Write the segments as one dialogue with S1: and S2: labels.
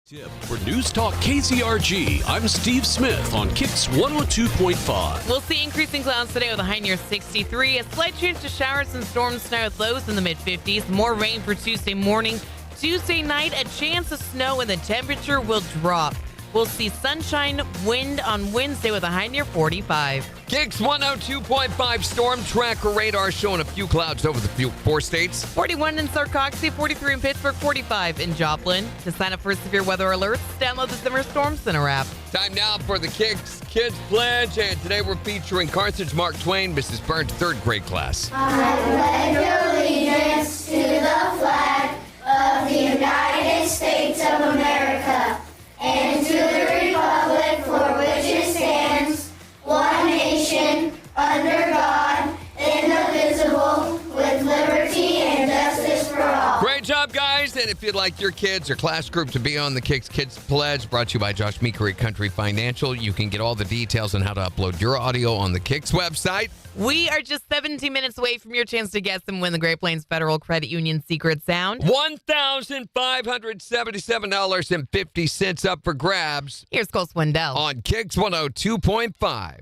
S1: Tip for News Talk KCRG. I'm Steve Smith on KIX 102.5.
S2: We'll see increasing clouds today with a high near 63. A slight change to showers and storm snow with lows in the mid-50s. More rain for Tuesday morning. Tuesday night, a chance of snow and the temperature will drop. We'll see sunshine, wind on Wednesday with a high near 45.
S3: KIX 102.5 storm tracker radar showing a few clouds over the four states.
S2: 41 in Sarcoxy, 43 in Pittsburgh, 45 in Joplin. To sign up for severe weather alerts, download the Zimmer Storm Center app.
S3: Time now for the KIX Kids Pledge, and today we're featuring Carthage Mark Twain, Mrs. Burns' third grade class.
S4: I pledge allegiance to the flag of the United States of America and to the republic for which it stands, one nation, under God, indivisible, with liberty and justice for all.
S3: Great job, guys. And if you'd like your kids or class group to be on the KIX Kids Pledge, brought to you by Josh Meekery Country Financial, you can get all the details on how to upload your audio on the KIX website.
S2: We are just 17 minutes away from your chance to guess and win the Great Plains Federal Credit Union Secret Sound.
S3: $1,577.50 up for grabs.
S2: Here's Cole Swindell.
S3: On KIX 102.5.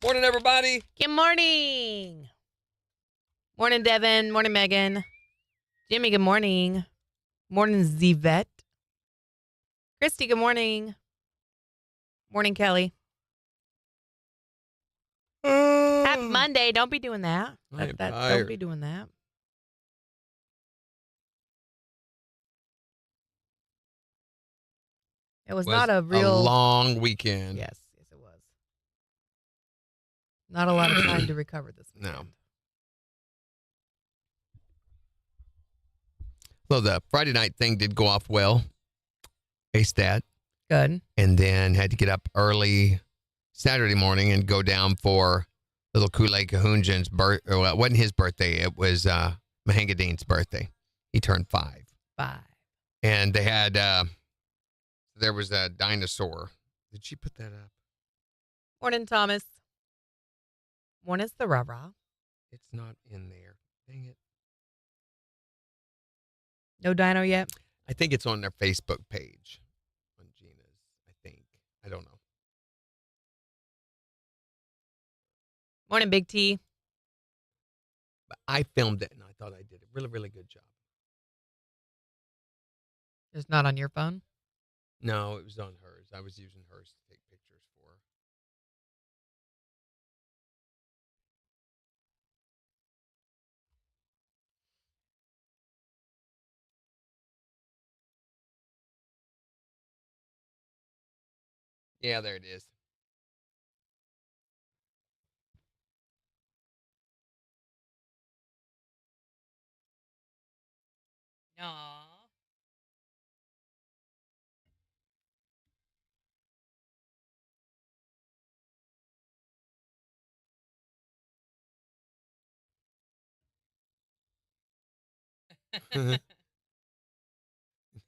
S3: Morning, everybody.
S2: Good morning. Morning, Devin. Morning, Megan. Jimmy, good morning. Morning, Zivette. Christy, good morning. Morning, Kelly. Happy Monday. Don't be doing that. Don't be doing that. It was not a
S3: long weekend.
S2: Yes, it was. Not a lot of time to recover this weekend.
S3: No. So the Friday night thing did go off well. Aced that.
S2: Good.
S3: And then had to get up early Saturday morning and go down for little Kool-Aid Kahunjan's birthday. Well, it wasn't his birthday. It was Mahangadine's birthday. He turned 5.
S2: 5.
S3: And they had, there was a dinosaur. Did she put that up?
S2: Morning, Thomas. Morning, the rah-rah.
S3: It's not in there. Dang it.
S2: No dino yet?
S3: I think it's on their Facebook page. On Gina's, I think. I don't know.
S2: Morning, Big T.
S3: But I filmed it, and I thought I did a really, really good job.
S2: It's not on your phone?
S3: No, it was on hers. I was using hers to take pictures for her. Yeah, there it is.
S2: Aww.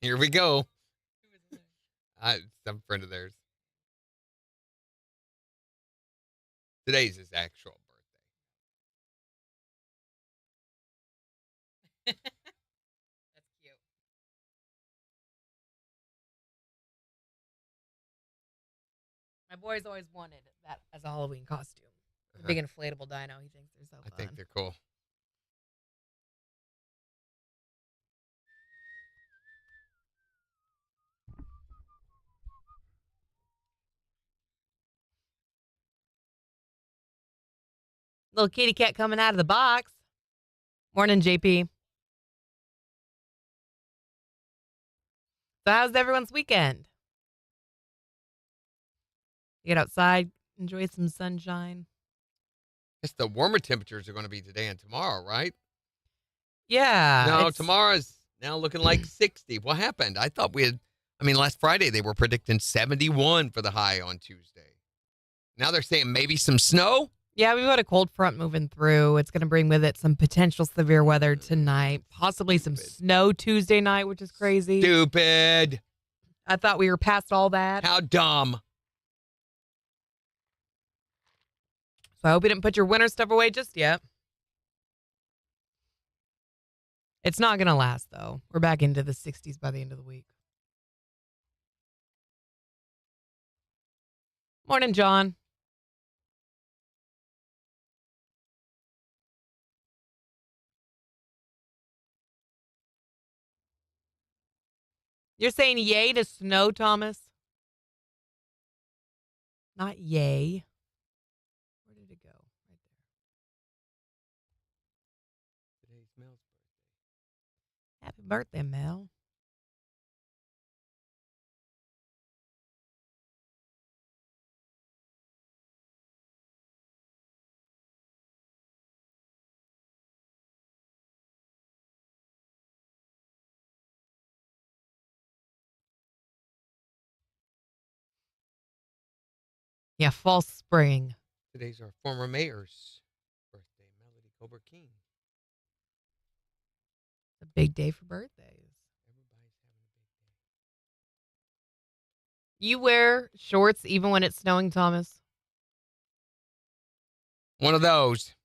S3: Here we go. Some friend of theirs. Today's his actual birthday.
S2: That's cute. My boy's always wanted that as a Halloween costume. A big inflatable dino. He thinks they're so fun.
S3: I think they're cool.
S2: Little kitty cat coming out of the box. Morning, JP. So how's everyone's weekend? You get outside, enjoy some sunshine.
S3: Guess the warmer temperatures are going to be today and tomorrow, right?
S2: Yeah.
S3: No, tomorrow's now looking like 60. What happened? I thought last Friday they were predicting 71 for the high on Tuesday. Now they're saying maybe some snow?
S2: Yeah, we've got a cold front moving through. It's going to bring with it some potential severe weather tonight, possibly some snow Tuesday night, which is crazy.
S3: Stupid.
S2: I thought we were past all that.
S3: How dumb.
S2: So I hope you didn't put your winter stuff away just yet. It's not going to last, though. We're back into the 60s by the end of the week. Morning, John. You're saying yay to snow, Thomas? Not yay. Where did it go? Right there.
S3: Today's Mel's birthday.
S2: Happy birthday, Mel. Yeah, false spring.
S3: Today's our former mayor's birthday, Melody Cobra King.
S2: A big day for birthdays.
S3: Everybody's having a big day.
S2: You wear shorts even when it's snowing, Thomas?
S3: One of those.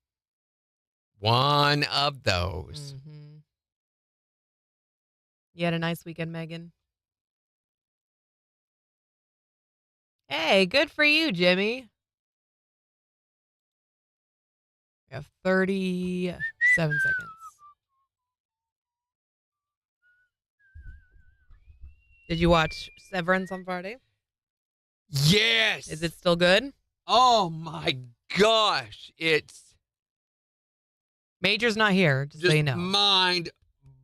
S3: One of those.
S2: Mm-hmm. You had a nice weekend, Megan? Hey, good for you, Jimmy. We have 37 seconds. Did you watch Severance on Friday?
S3: Yes.
S2: Is it still good?
S3: Oh my gosh. It's
S2: Major's not here, just
S3: just
S2: so you know.
S3: mind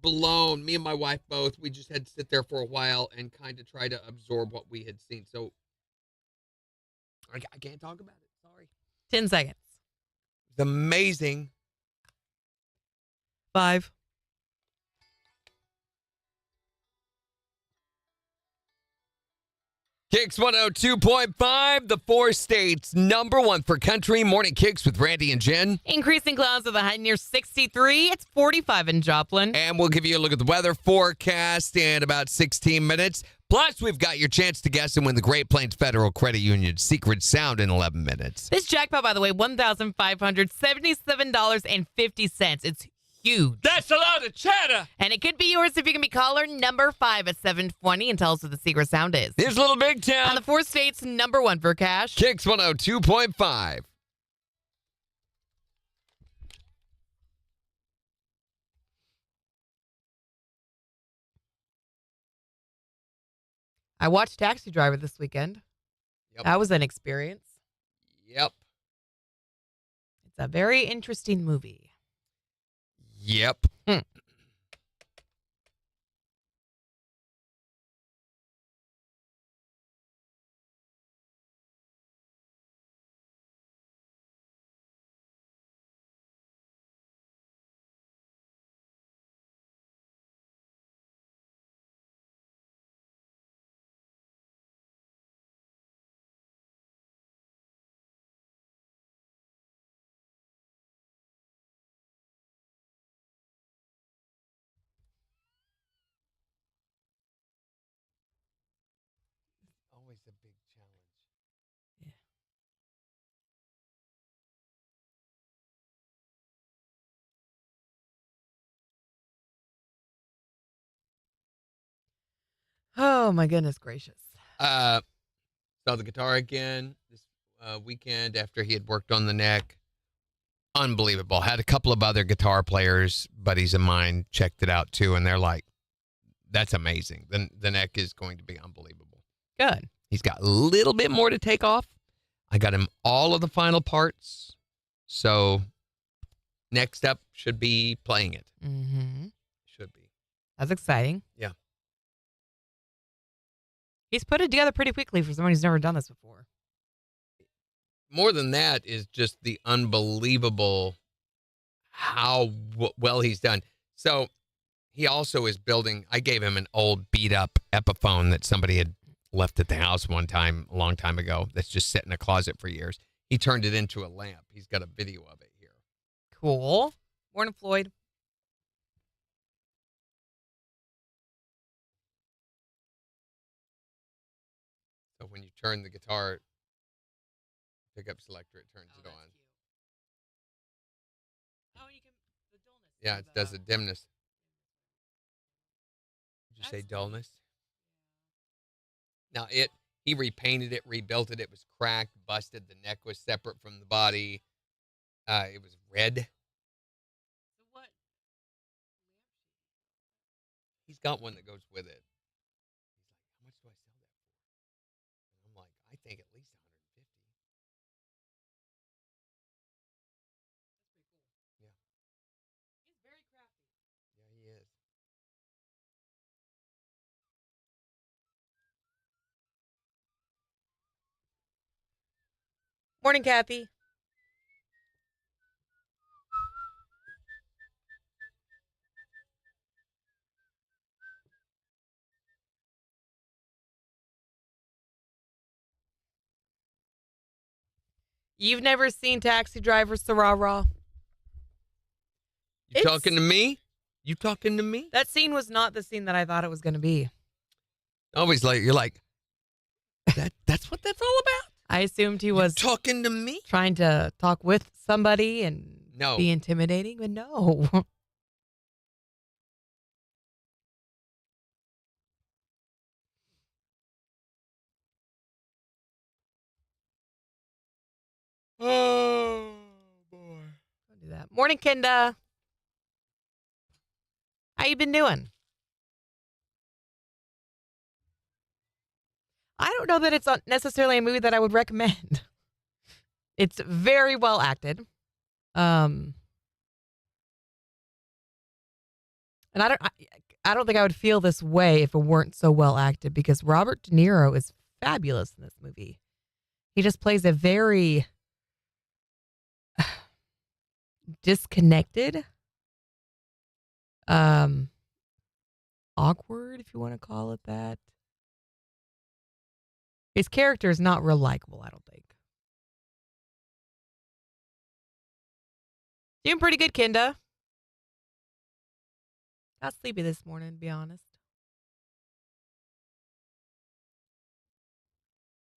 S3: blown. Me and my wife both. We just had to sit there for a while and kind of try to absorb what we had seen. So I can't talk about it. Sorry.
S2: 10 seconds.
S3: It's amazing.
S2: 5.
S3: KIX 102.5, the 4 states number 1 for country. Morning KIX with Randy and Jen.
S2: Increasing clouds with a high near 63. It's 45 in Joplin.
S3: And we'll give you a look at the weather forecast in about 16 minutes. Plus, we've got your chance to guess and win the Great Plains Federal Credit Union Secret Sound in 11 minutes.
S2: This jackpot, by the way, $1,577.50. It's huge.
S3: That's a lot of chatter.
S2: And it could be yours if you can be caller number 5 at 720 and tell us what the secret sound is.
S3: Here's Little Big Town.
S2: On the 4 states, number 1 for cash.
S3: KIX 102.5.
S2: I watched Taxi Driver this weekend.
S3: Yep.
S2: That was an experience.
S3: Yep.
S2: It's a very interesting movie.
S3: Yep. Always a big challenge.
S2: Yeah. Oh, my goodness gracious.
S3: Saw the guitar again this weekend after he had worked on the neck. Unbelievable. Had a couple of other guitar players, buddies of mine, checked it out too, and they're like, that's amazing. The neck is going to be unbelievable.
S2: Good.
S3: He's got a little bit more to take off. I got him all of the final parts. So next up should be playing it.
S2: Mm-hmm.
S3: Should be.
S2: That's exciting.
S3: Yeah.
S2: He's put it together pretty quickly for someone who's never done this before.
S3: More than that is just the unbelievable how well he's done. So he also is building, I gave him an old beat up Epiphone that somebody had left at the house one time, a long time ago, that's just sat in a closet for years. He turned it into a lamp. He's got a video of it here.
S2: Cool. Morning, Floyd.
S3: So when you turn the guitar pickup selector, it turns it on.
S2: Oh, you can, the dullness.
S3: Yeah, it does a dimness. Did you say dullness? Now He repainted it, rebuilt it. It was cracked, busted. The neck was separate from the body. It was red.
S2: What?
S3: He's got one that goes with it. He's like, how much do I sell that for? And I'm like, I think at least 150. Yeah.
S2: He's very crafty.
S3: Yeah, he is.
S2: Morning, Kathy. You've never seen Taxi Driver Sarah?
S3: You talking to me? You talking to me?
S2: That scene was not the scene that I thought it was going to be.
S3: Always like, you're like, that's what that's all about?
S2: I assumed he was
S3: talking to me?
S2: trying to talk with somebody and be intimidating, but no.
S3: Oh, boy.
S2: Don't do that. Morning, Kenda. How you been doing? I don't know that it's not necessarily a movie that I would recommend. It's very well acted. And I don't think I would feel this way if it weren't so well acted, because Robert De Niro is fabulous in this movie. He just plays a very disconnected, awkward, if you want to call it that. His character is not real likable, I don't think. Doing pretty good, Kenda. Got sleepy this morning, to be honest.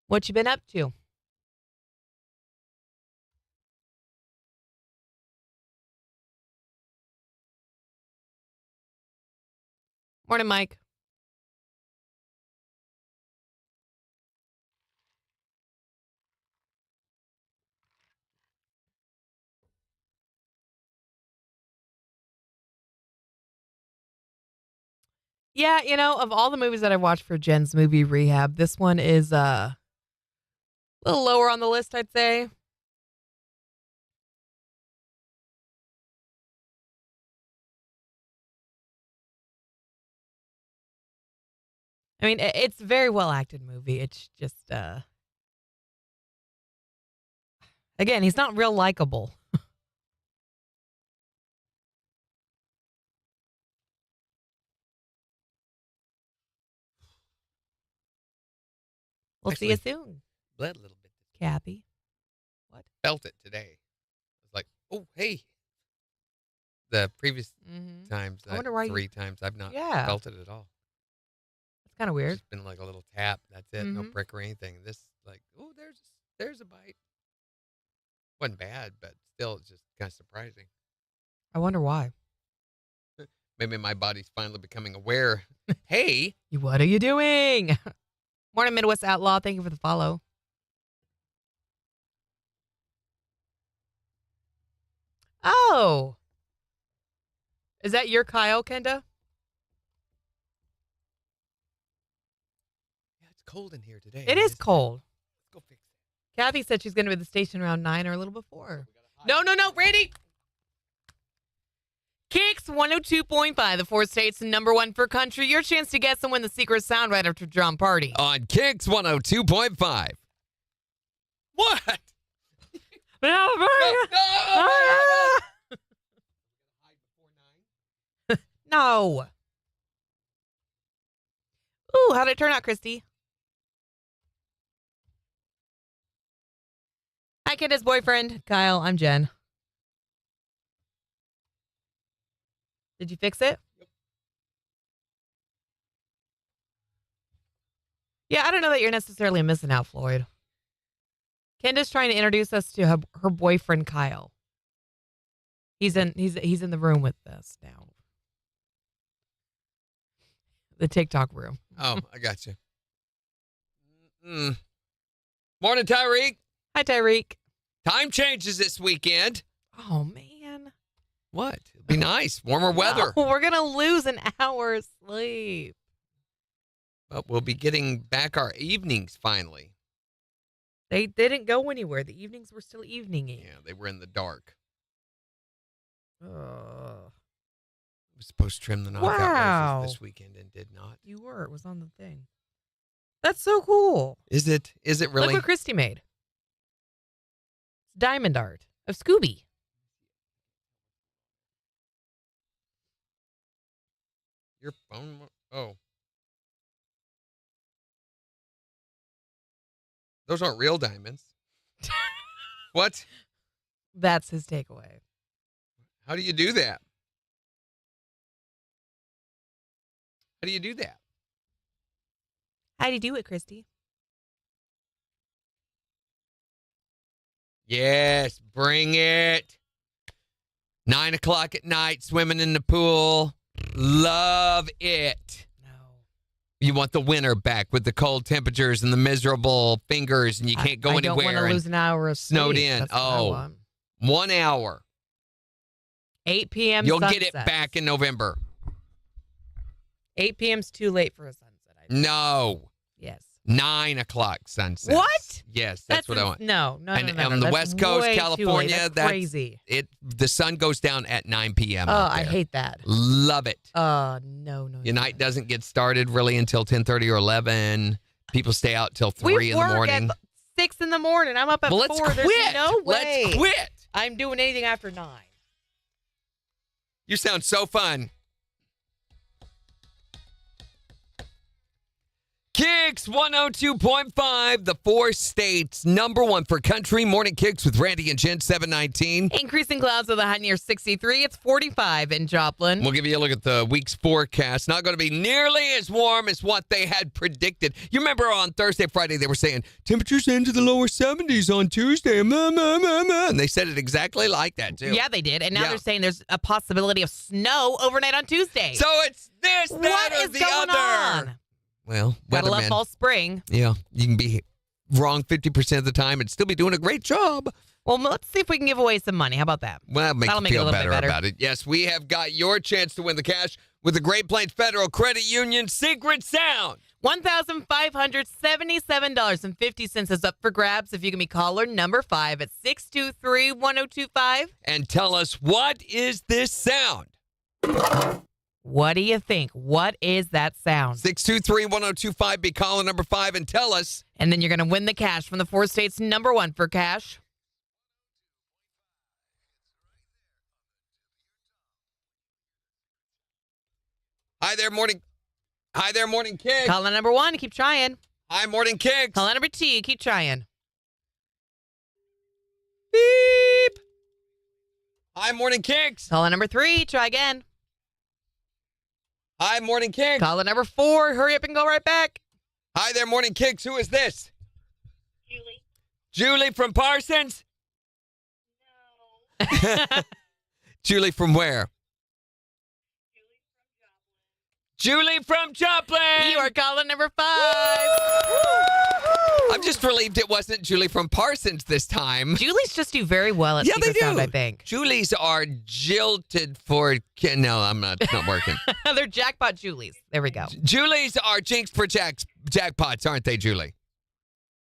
S2: What you been up to? Morning, Mike. Yeah, of all the movies that I've watched for Jen's movie rehab, this one is a little lower on the list, I'd say. I mean, it's a very well acted movie. It's just, again, he's not real likable. We'll see you soon.
S3: Bled a little bit.
S2: Kathy. What?
S3: Felt it today. I was like, oh, hey. The previous times,
S2: I wonder why
S3: 3 times, I've not felt it at all.
S2: That's kind of weird.
S3: It's just been like a little tap. That's it. No prick or anything. This, like, oh, there's a bite. Wasn't bad, but still, it's just kind of surprising.
S2: I wonder why.
S3: Maybe my body's finally becoming aware. Hey.
S2: What are you doing? Morning, Midwest Outlaw. Thank you for the follow. Oh. Is that your Kyle, Kenda?
S3: Yeah, it's cold in here today.
S2: It is cold.
S3: Let's go fix it.
S2: Kathy said she's going to be at the station around 9 or a little before. No, Randy. KIX 102.5, the 4 states #1 for country. Your chance to guess and win the secret sound right after Drum Party.
S3: On KIX 102.5. What?
S2: No. Ooh, how'd it turn out, Christy? Hi, Kenda's boyfriend. Kyle, I'm Jen. Did you fix it? Yep. Yeah, I don't know that you're necessarily missing out, Floyd. Kenda's trying to introduce us to her boyfriend, Kyle. He's in the room with us now. The TikTok room.
S3: Oh, I got you. Morning, Tyreek.
S2: Hi, Tyreek.
S3: Time changes this weekend.
S2: Oh, man.
S3: What? It'll be nice. Warmer weather.
S2: No, we're going to lose an hour of sleep.
S3: But we'll be getting back our evenings finally.
S2: They didn't go anywhere. The evenings were still evening-y.
S3: Yeah, they were in the dark.
S2: Ugh.
S3: I was supposed to trim the knockout
S2: Wow.
S3: roses this weekend and did not.
S2: You were. It was on the thing. That's so cool.
S3: Is it? Is it really?
S2: Look what Christy made. Diamond art of Scooby.
S3: Your phone? Oh. Those aren't real diamonds. What?
S2: That's his takeaway.
S3: How do you do that? How do you do that?
S2: How do you do it, Christy?
S3: Yes, bring it. 9 o'clock at night, swimming in the pool. Love it.
S2: No.
S3: You want the winter back with the cold temperatures and the miserable fingers, and you can't go
S2: I
S3: anywhere.
S2: don't want to
S3: and
S2: lose an hour of
S3: snowed
S2: sleep.
S3: in.
S2: That's what I
S3: Oh.
S2: want.
S3: 1 hour.
S2: 8 p.m.
S3: You'll get it
S2: sunsets.
S3: back in November.
S2: 8 p.m.'s too late for a sunset.
S3: No.
S2: Yes.
S3: 9 o'clock sunset.
S2: What?
S3: Yes, that's what I want.
S2: No.
S3: And
S2: no.
S3: on the
S2: That's
S3: West Coast,
S2: way too late.
S3: California,
S2: That's crazy.
S3: The sun goes down at 9 p.m.
S2: Oh,
S3: out
S2: I
S3: there.
S2: hate that.
S3: Love it.
S2: No.
S3: Your night doesn't get started really until 10:30 or 11. People stay out till 3
S2: We
S3: in the
S2: work
S3: morning.
S2: at 6 in the morning. I'm up at
S3: Well,
S2: 4.
S3: let's
S2: There's
S3: quit.
S2: no way.
S3: Let's quit.
S2: I'm doing anything after 9.
S3: You sound so fun. KIX 102.5, the 4 states, #1 for country. Morning KIX with Randy and Jen, 719.
S2: Increasing clouds with a high near 63. It's 45 in Joplin.
S3: We'll give you a look at the week's forecast. Not going to be nearly as warm as what they had predicted. You remember on Thursday, Friday, they were saying temperatures into the lower 70s on Tuesday. And they said it exactly like that, too.
S2: Yeah, they did. And now
S3: Yeah.
S2: they're saying there's a possibility of snow overnight on Tuesday.
S3: So it's this, that,
S2: what
S3: or
S2: is
S3: the
S2: going
S3: other.
S2: on?
S3: Well,
S2: Gotta love
S3: weathermen.
S2: fall spring.
S3: Yeah, you can be wrong 50% of the time and still be doing a great job.
S2: Well, let's see if we can give away some money. How about that?
S3: Well,
S2: That'll
S3: make you
S2: make it a
S3: feel
S2: little bit
S3: better
S2: better.
S3: about it. Yes, we have got your chance to win the cash with the Great Plains Federal Credit Union Secret Sound.
S2: $1,577.50 is up for grabs if you can be caller number 5 at 623-1025.
S3: And tell us, what is this sound?
S2: What do you think? What is that sound?
S3: 623-1025, be caller number 5 and tell us.
S2: And then you're going to win the cash from the 4 states #1 for cash.
S3: Hi there, morning KIX.
S2: Caller number 1, keep trying.
S3: Hi, morning KIX.
S2: Caller number 2, keep trying.
S3: Beep. Hi, morning KIX.
S2: Caller number 3, try again.
S3: Hi, morning KIX.
S2: Caller number 4, hurry up and go right back.
S3: Hi there, morning KIX. Who is this?
S4: Julie.
S3: Julie from Parsons?
S4: No.
S3: Julie from where? Julie from Joplin.
S2: You are caller number 5.
S3: I'm just relieved it wasn't Julie from Parsons this time.
S2: Julies just do very well at
S3: Yeah,
S2: Secret
S3: they
S2: Sound,
S3: do.
S2: I think.
S3: Julies are jilted for... No, I'm not. It's not working.
S2: They're jackpot Julies. There we go.
S3: Julies are jinxed for jackpots, aren't they, Julie?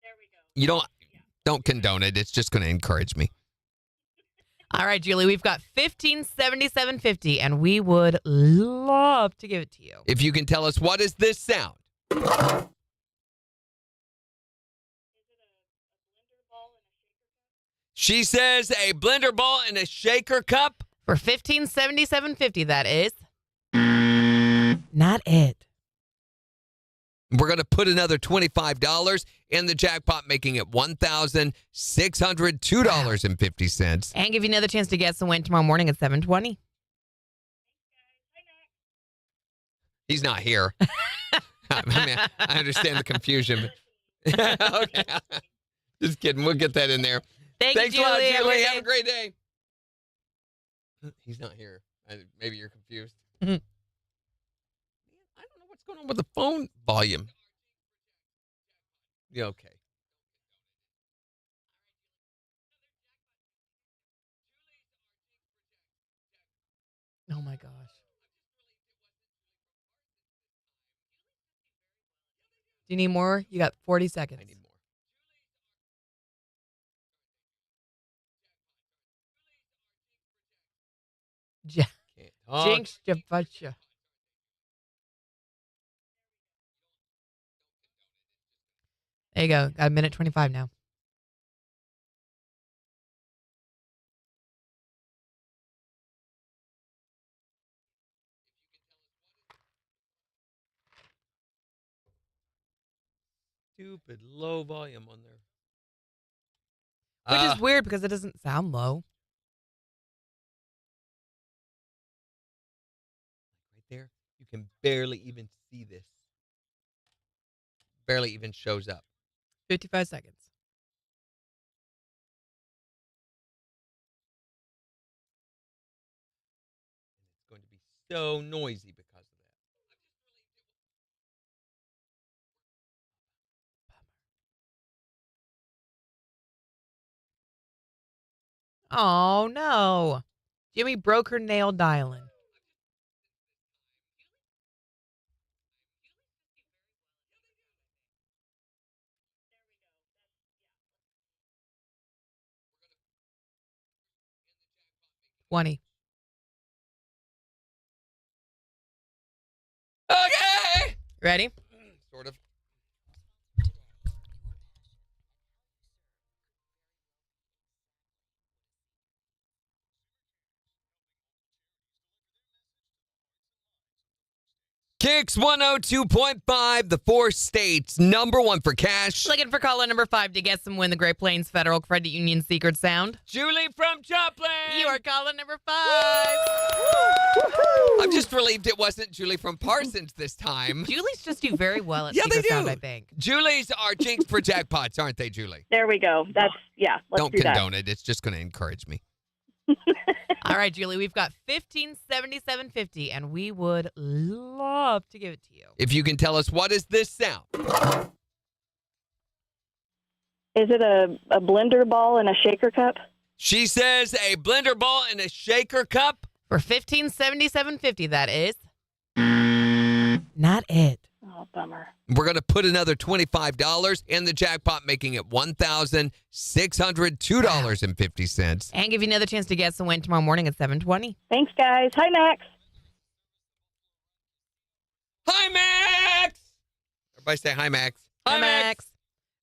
S4: There we go.
S3: You don't condone it. It's just going to encourage me.
S2: All right, Julie, we've got $1577.50, and we would love to give it to you.
S3: If you can tell us, what is this sound? She says a blender ball and a shaker cup.
S2: For $1577.50, that is not it.
S3: We're going to put another $25 in the jackpot, making it $1,602.50.
S2: And give you another chance to guess and win tomorrow morning at 7:20.
S3: He's not here. I mean, I understand the confusion. Okay. Just kidding. We'll get that in there.
S2: Thanks
S3: a lot,
S2: Julie.
S3: Julie. Have a great day. He's not here. Maybe you're confused.
S2: Mhm.
S3: Man, I don't know what's going on with the phone volume. Yeah, okay.
S2: Oh my gosh. Do you need more? You got 40 seconds.
S3: I need more. Can't talk.
S2: Jinx, Javacha. There you go. Got a minute 25 now.
S3: Stupid low volume on there.
S2: Which is weird because it doesn't sound low.
S3: Right there. You can barely even see this. Barely even shows up.
S2: 55 seconds.
S3: It's going to be so noisy because of that.
S2: Oh, no. Jimmy broke her nail dialing. $20.
S3: Okay.
S2: Ready?
S3: Sort of. KIX 102.5, the 4 states, number 1 for cash.
S2: Looking for caller number 5 to guess and win the Great Plains Federal Credit Union Secret Sound.
S3: Julie from Joplin.
S2: You are caller number 5.
S3: I'm just relieved it wasn't Julie from Parsons this time.
S2: Julies just do very well at
S3: Yeah,
S2: Secret
S3: they
S2: Sound,
S3: do.
S2: I think.
S3: Julie's are jinx for jackpots, aren't they, Julie?
S5: There we go. Let's
S3: Don't
S5: do that.
S3: condone it. It's just going to encourage me.
S2: All right, Julie, we've got $15.77.50, and we would love to give it to you.
S3: If you can tell us, what is this sound?
S5: Is it a blender ball and a shaker cup?
S3: She says a blender ball and a shaker cup.
S2: For $15.77.50, that is not it.
S5: Oh, bummer.
S3: We're going to put another $25 in the jackpot, making it $1,602.50.
S2: And give you another chance to guess and win tomorrow morning at 7:20.
S5: Thanks, guys. Hi, Max.
S3: Hi, Max! Everybody say hi, Max.
S2: Hi, Max.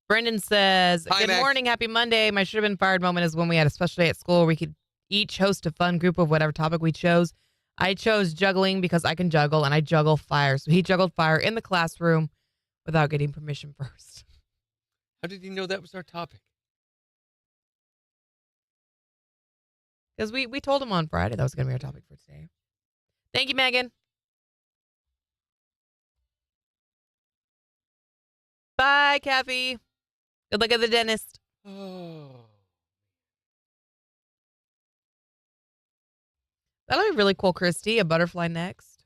S2: Brendan says,
S3: Hi,
S2: good
S3: Max.
S2: morning, happy Monday. My should have been fired moment is when we had a special day at school where we could each host a fun group of whatever topic we chose. I chose juggling because I can juggle, and I juggle fire. So he juggled fire in the classroom without getting permission first.
S3: How did you know that was our topic?
S2: Because we told him on Friday that was going to be our topic for today. Thank you, Megan. Bye, Kathy. Good luck at the dentist.
S3: Oh.
S2: That'll be really cool, Christy. A butterfly next.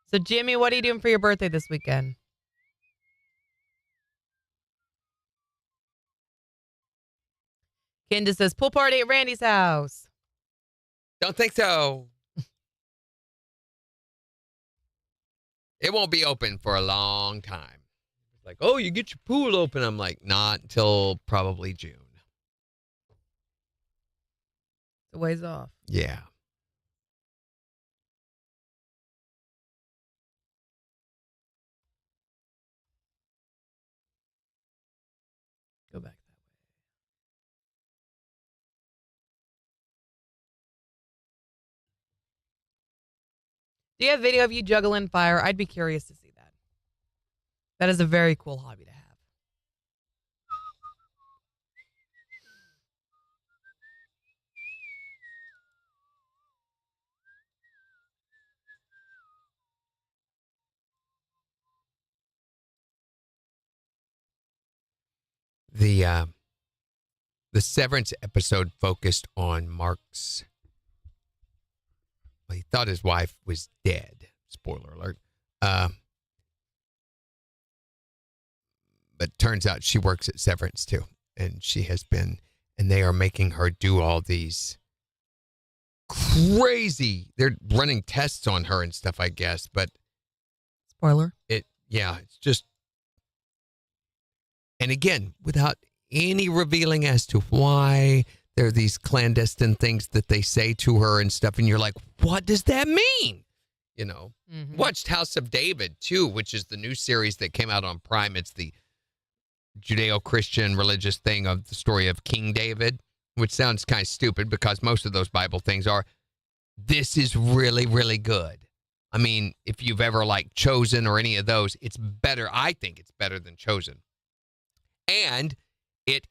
S2: So, Jimmy, what are you doing for your birthday this weekend? Kendra says, pool party at Randy's house.
S3: Don't think so. It won't be open for a long time. It's like, oh, you get your pool open. I'm like, not until probably June.
S2: It's a ways off.
S3: Yeah.
S2: Go back that way. Do you have video of you juggling fire? I'd be curious to see that. That is a very cool hobby to have.
S3: The Severance episode focused on Mark's. Well, he thought his wife was dead. Spoiler alert. But turns out she works at Severance too. And she has been, and they are making her do all these crazy, they're running tests on her and stuff, I guess. But
S2: Spoiler.
S3: it's just, and again, without any revealing as to why there are these clandestine things that they say to her and stuff. And you're like, what does that mean? You know, watched House of David too, which is the new series that came out on Prime. It's the Judeo-Christian religious thing of the story of King David, which sounds kind of stupid because most of those Bible things are. This is really, really good. I mean, if you've ever like Chosen or any of those, it's better. I think it's better than Chosen. And it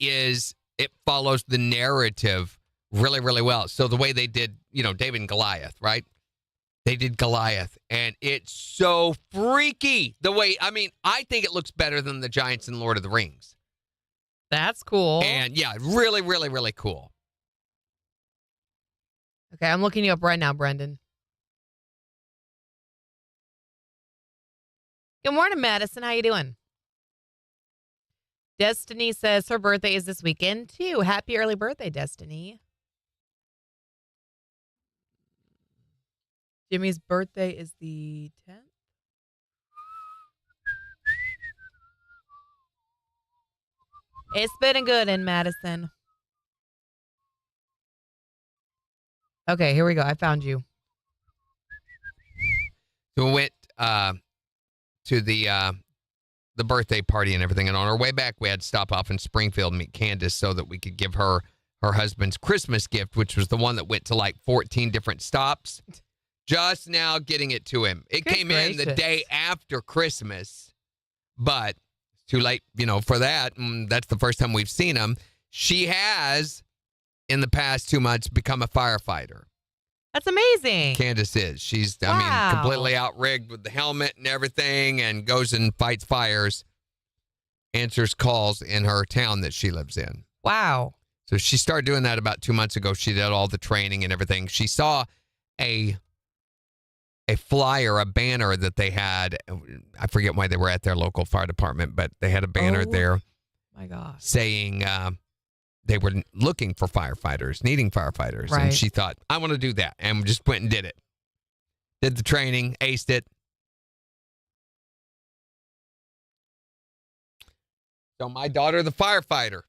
S3: follows the narrative really, really well. So the way they did, David and Goliath, right? They did Goliath, and it's so freaky. I think it looks better than the Giants in Lord of the Rings.
S2: That's cool.
S3: And yeah, really, really, really cool.
S2: Okay, I'm looking you up right now, Brendan. Good morning, Madison. How you doing? Destiny says her birthday is this weekend, too. Happy early birthday, Destiny. Jimmy's birthday is the 10th. It's been good in Madison. Okay, here we go. I found you.
S3: So we went to the birthday party and everything, and on our way back, we had to stop off in Springfield and meet Candace so that we could give her husband's Christmas gift, which was the one that went to like 14 different stops. Just now getting it to him. It came in the day after Christmas, but it's too late, for that. That's the first time we've seen him. She has, in the past 2 months, become a firefighter.
S2: That's amazing.
S3: Candace is. She's,
S2: Wow.
S3: completely outrigged with the helmet and everything, and goes and fights fires, answers calls in her town that she lives in.
S2: Wow.
S3: So she started doing that about 2 months ago. She did all the training and everything. She saw a flyer, a banner that they had. I forget why they were at their local fire department, but they had a banner there.
S2: My gosh.
S3: Saying they were looking for firefighters, needing firefighters.
S2: Right.
S3: And she thought, I want to do that. And just went and did it. Did the training, aced it. So my daughter, the firefighter.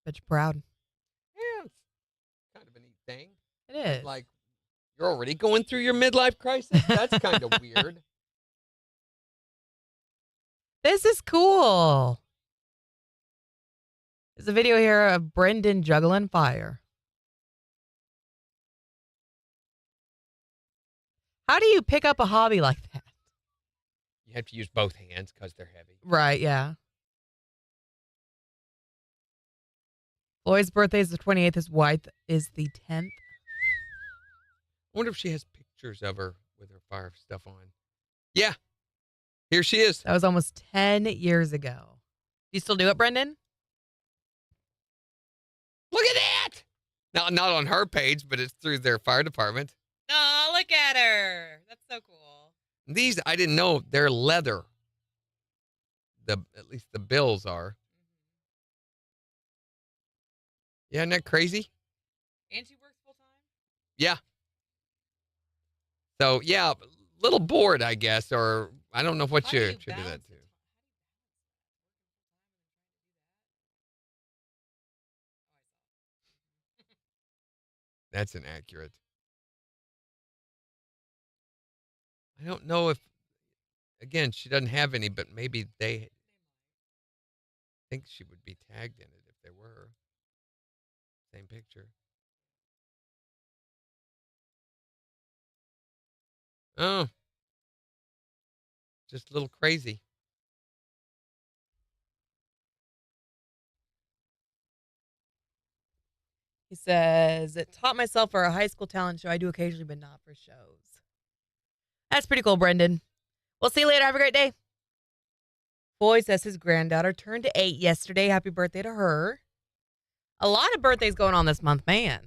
S2: Bet you're proud.
S3: Yeah, it's kind of a neat thing.
S2: It is.
S3: Like, you're already going through your midlife crisis? That's kind of weird.
S2: This is cool. There's a video here of Brendan juggling fire. How do you pick up a hobby like that?
S3: You have to use both hands because they're heavy.
S2: Right, yeah. Floyd's birthday is the 28th. His wife is the 10th.
S3: I wonder if she has pictures of her with her fire stuff on. Yeah. Here she is.
S2: That was almost 10 years ago. Do you still do it, Brendan?
S3: Look at that. Now, not on her page, but it's through their fire department.
S2: Oh, look at her. That's so cool.
S3: These, I didn't know, they're leather. At least the bills are. Yeah, isn't that crazy?
S2: And she works full time?
S3: Yeah. So, yeah, a little bored, I guess, or I don't know what you attribute that to. That's inaccurate. I don't know if, again, she doesn't have any, but maybe they think she would be tagged in it if they were. Same picture. Oh. Just a little crazy.
S2: He says, taught myself for a high school talent show. I do occasionally, but not for shows. That's pretty cool, Brendan. We'll see you later. Have a great day. Boyd says his granddaughter turned 8 yesterday. Happy birthday to her. A lot of birthdays going on this month, man.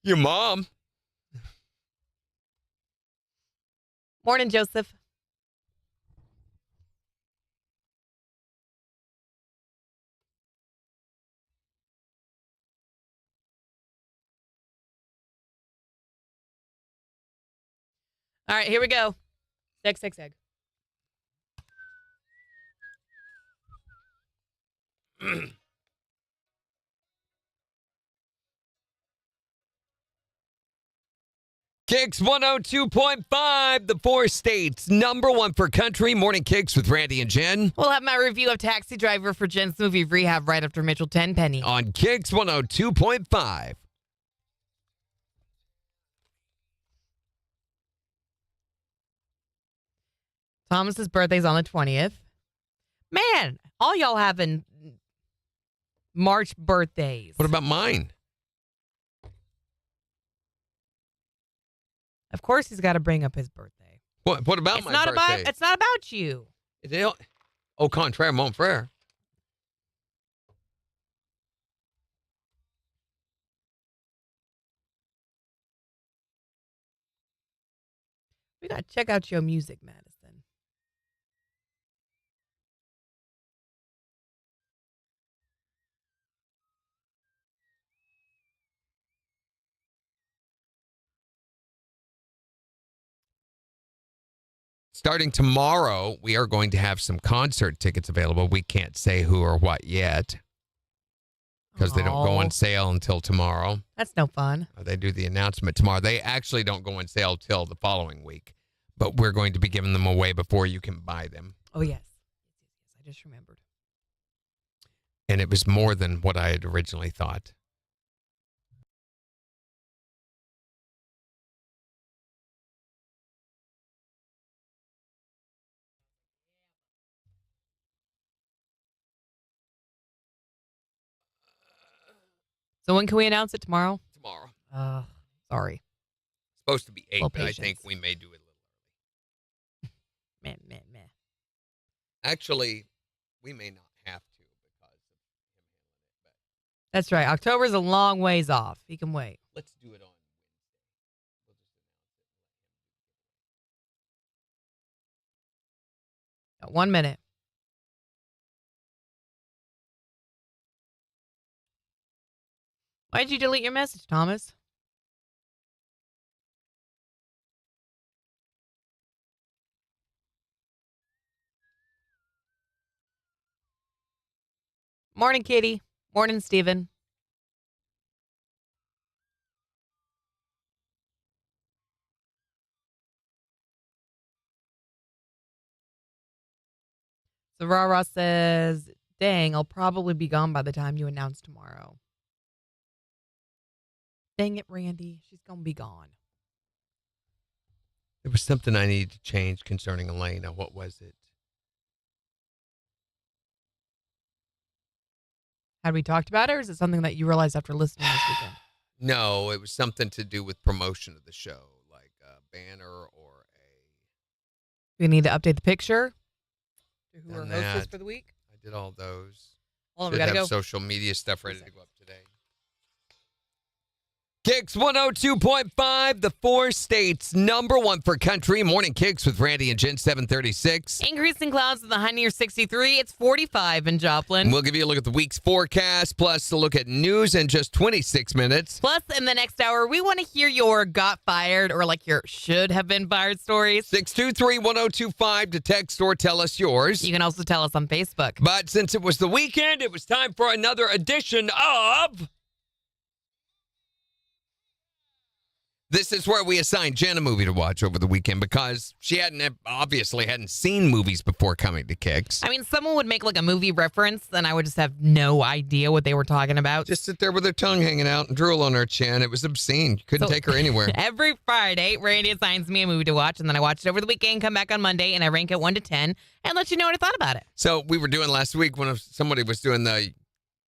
S3: Your mom.
S2: Morning, Joseph. All right, here we go. Egg.
S3: KIX 102.5, the 4 states, number 1 for country. Morning KIX with Randy and Jen.
S2: We'll have my review of Taxi Driver for Jen's movie Rehab right after Mitchell Tenpenny.
S3: On KIX 102.5.
S2: Thomas's birthday's on the 20th. Man, all y'all having March birthdays.
S3: What about mine?
S2: Of course he's got to bring up his birthday.
S3: What about
S2: It's
S3: my
S2: not
S3: birthday?
S2: about it's not about you.
S3: Au contraire, mon frère.
S2: We got to check out your music, Madison.
S3: Starting tomorrow, we are going to have some concert tickets available. We can't say who or what yet because they don't go on sale until tomorrow.
S2: That's no fun.
S3: They do the announcement tomorrow. They actually don't go on sale till the following week, but we're going to be giving them away before you can buy them.
S2: Oh, yes. I just remembered.
S3: And it was more than what I had originally thought.
S2: So when can we announce it? Tomorrow?
S3: Tomorrow.
S2: Sorry.
S3: Supposed to be 8,
S2: Well,
S3: but I
S2: patience.
S3: think we may do it a little early.
S2: Meh.
S3: Actually, we may not have to because of him handling it.
S2: That's right. October's a long ways off. He can wait.
S3: But let's do it on Wednesday. We'll just announce it.
S2: Got 1 minute. Why did you delete your message, Thomas? Morning, Kitty. Morning, Steven. So Rara says, dang, I'll probably be gone by the time you announce tomorrow. Dang it, Randy. She's going to be gone.
S3: There was something I needed to change concerning Elena. What was it?
S2: Had we talked about it, or is it something that you realized after listening this weekend?
S3: No, it was something to do with promotion of the show, like a banner or
S2: We need to update the picture to who our
S3: Done
S2: host is
S3: that.
S2: for the week.
S3: I did all those.
S2: Hold on,
S3: Should
S2: we got to
S3: have
S2: go.
S3: social media stuff ready to go up today. KIX 102.5, the 4 states, number 1 for country. Morning KIX with Randy and Jen, 736.
S2: Increasing clouds with a high near 63. It's 45 in Joplin.
S3: We'll give you a look at the week's forecast, plus a look at news in just 26 minutes.
S2: Plus, in the next hour, we want to hear your got fired or like your should have been fired stories.
S3: 623-1025 to text or tell us yours.
S2: You can also tell us on Facebook.
S3: But since it was the weekend, it was time for another edition of... This is where we assigned Jen a movie to watch over the weekend because she obviously hadn't seen movies before coming to KIX.
S2: I mean, someone would make like a movie reference, and I would just have no idea what they were talking about.
S3: Just sit there with her tongue hanging out and drool on her chin. It was obscene. You couldn't take her anywhere.
S2: Every Friday, Randy assigns me a movie to watch, and then I watch it over the weekend, come back on Monday, and I rank it 1 to 10 and let you know what I thought about it.
S3: So we were doing last week when somebody was doing the,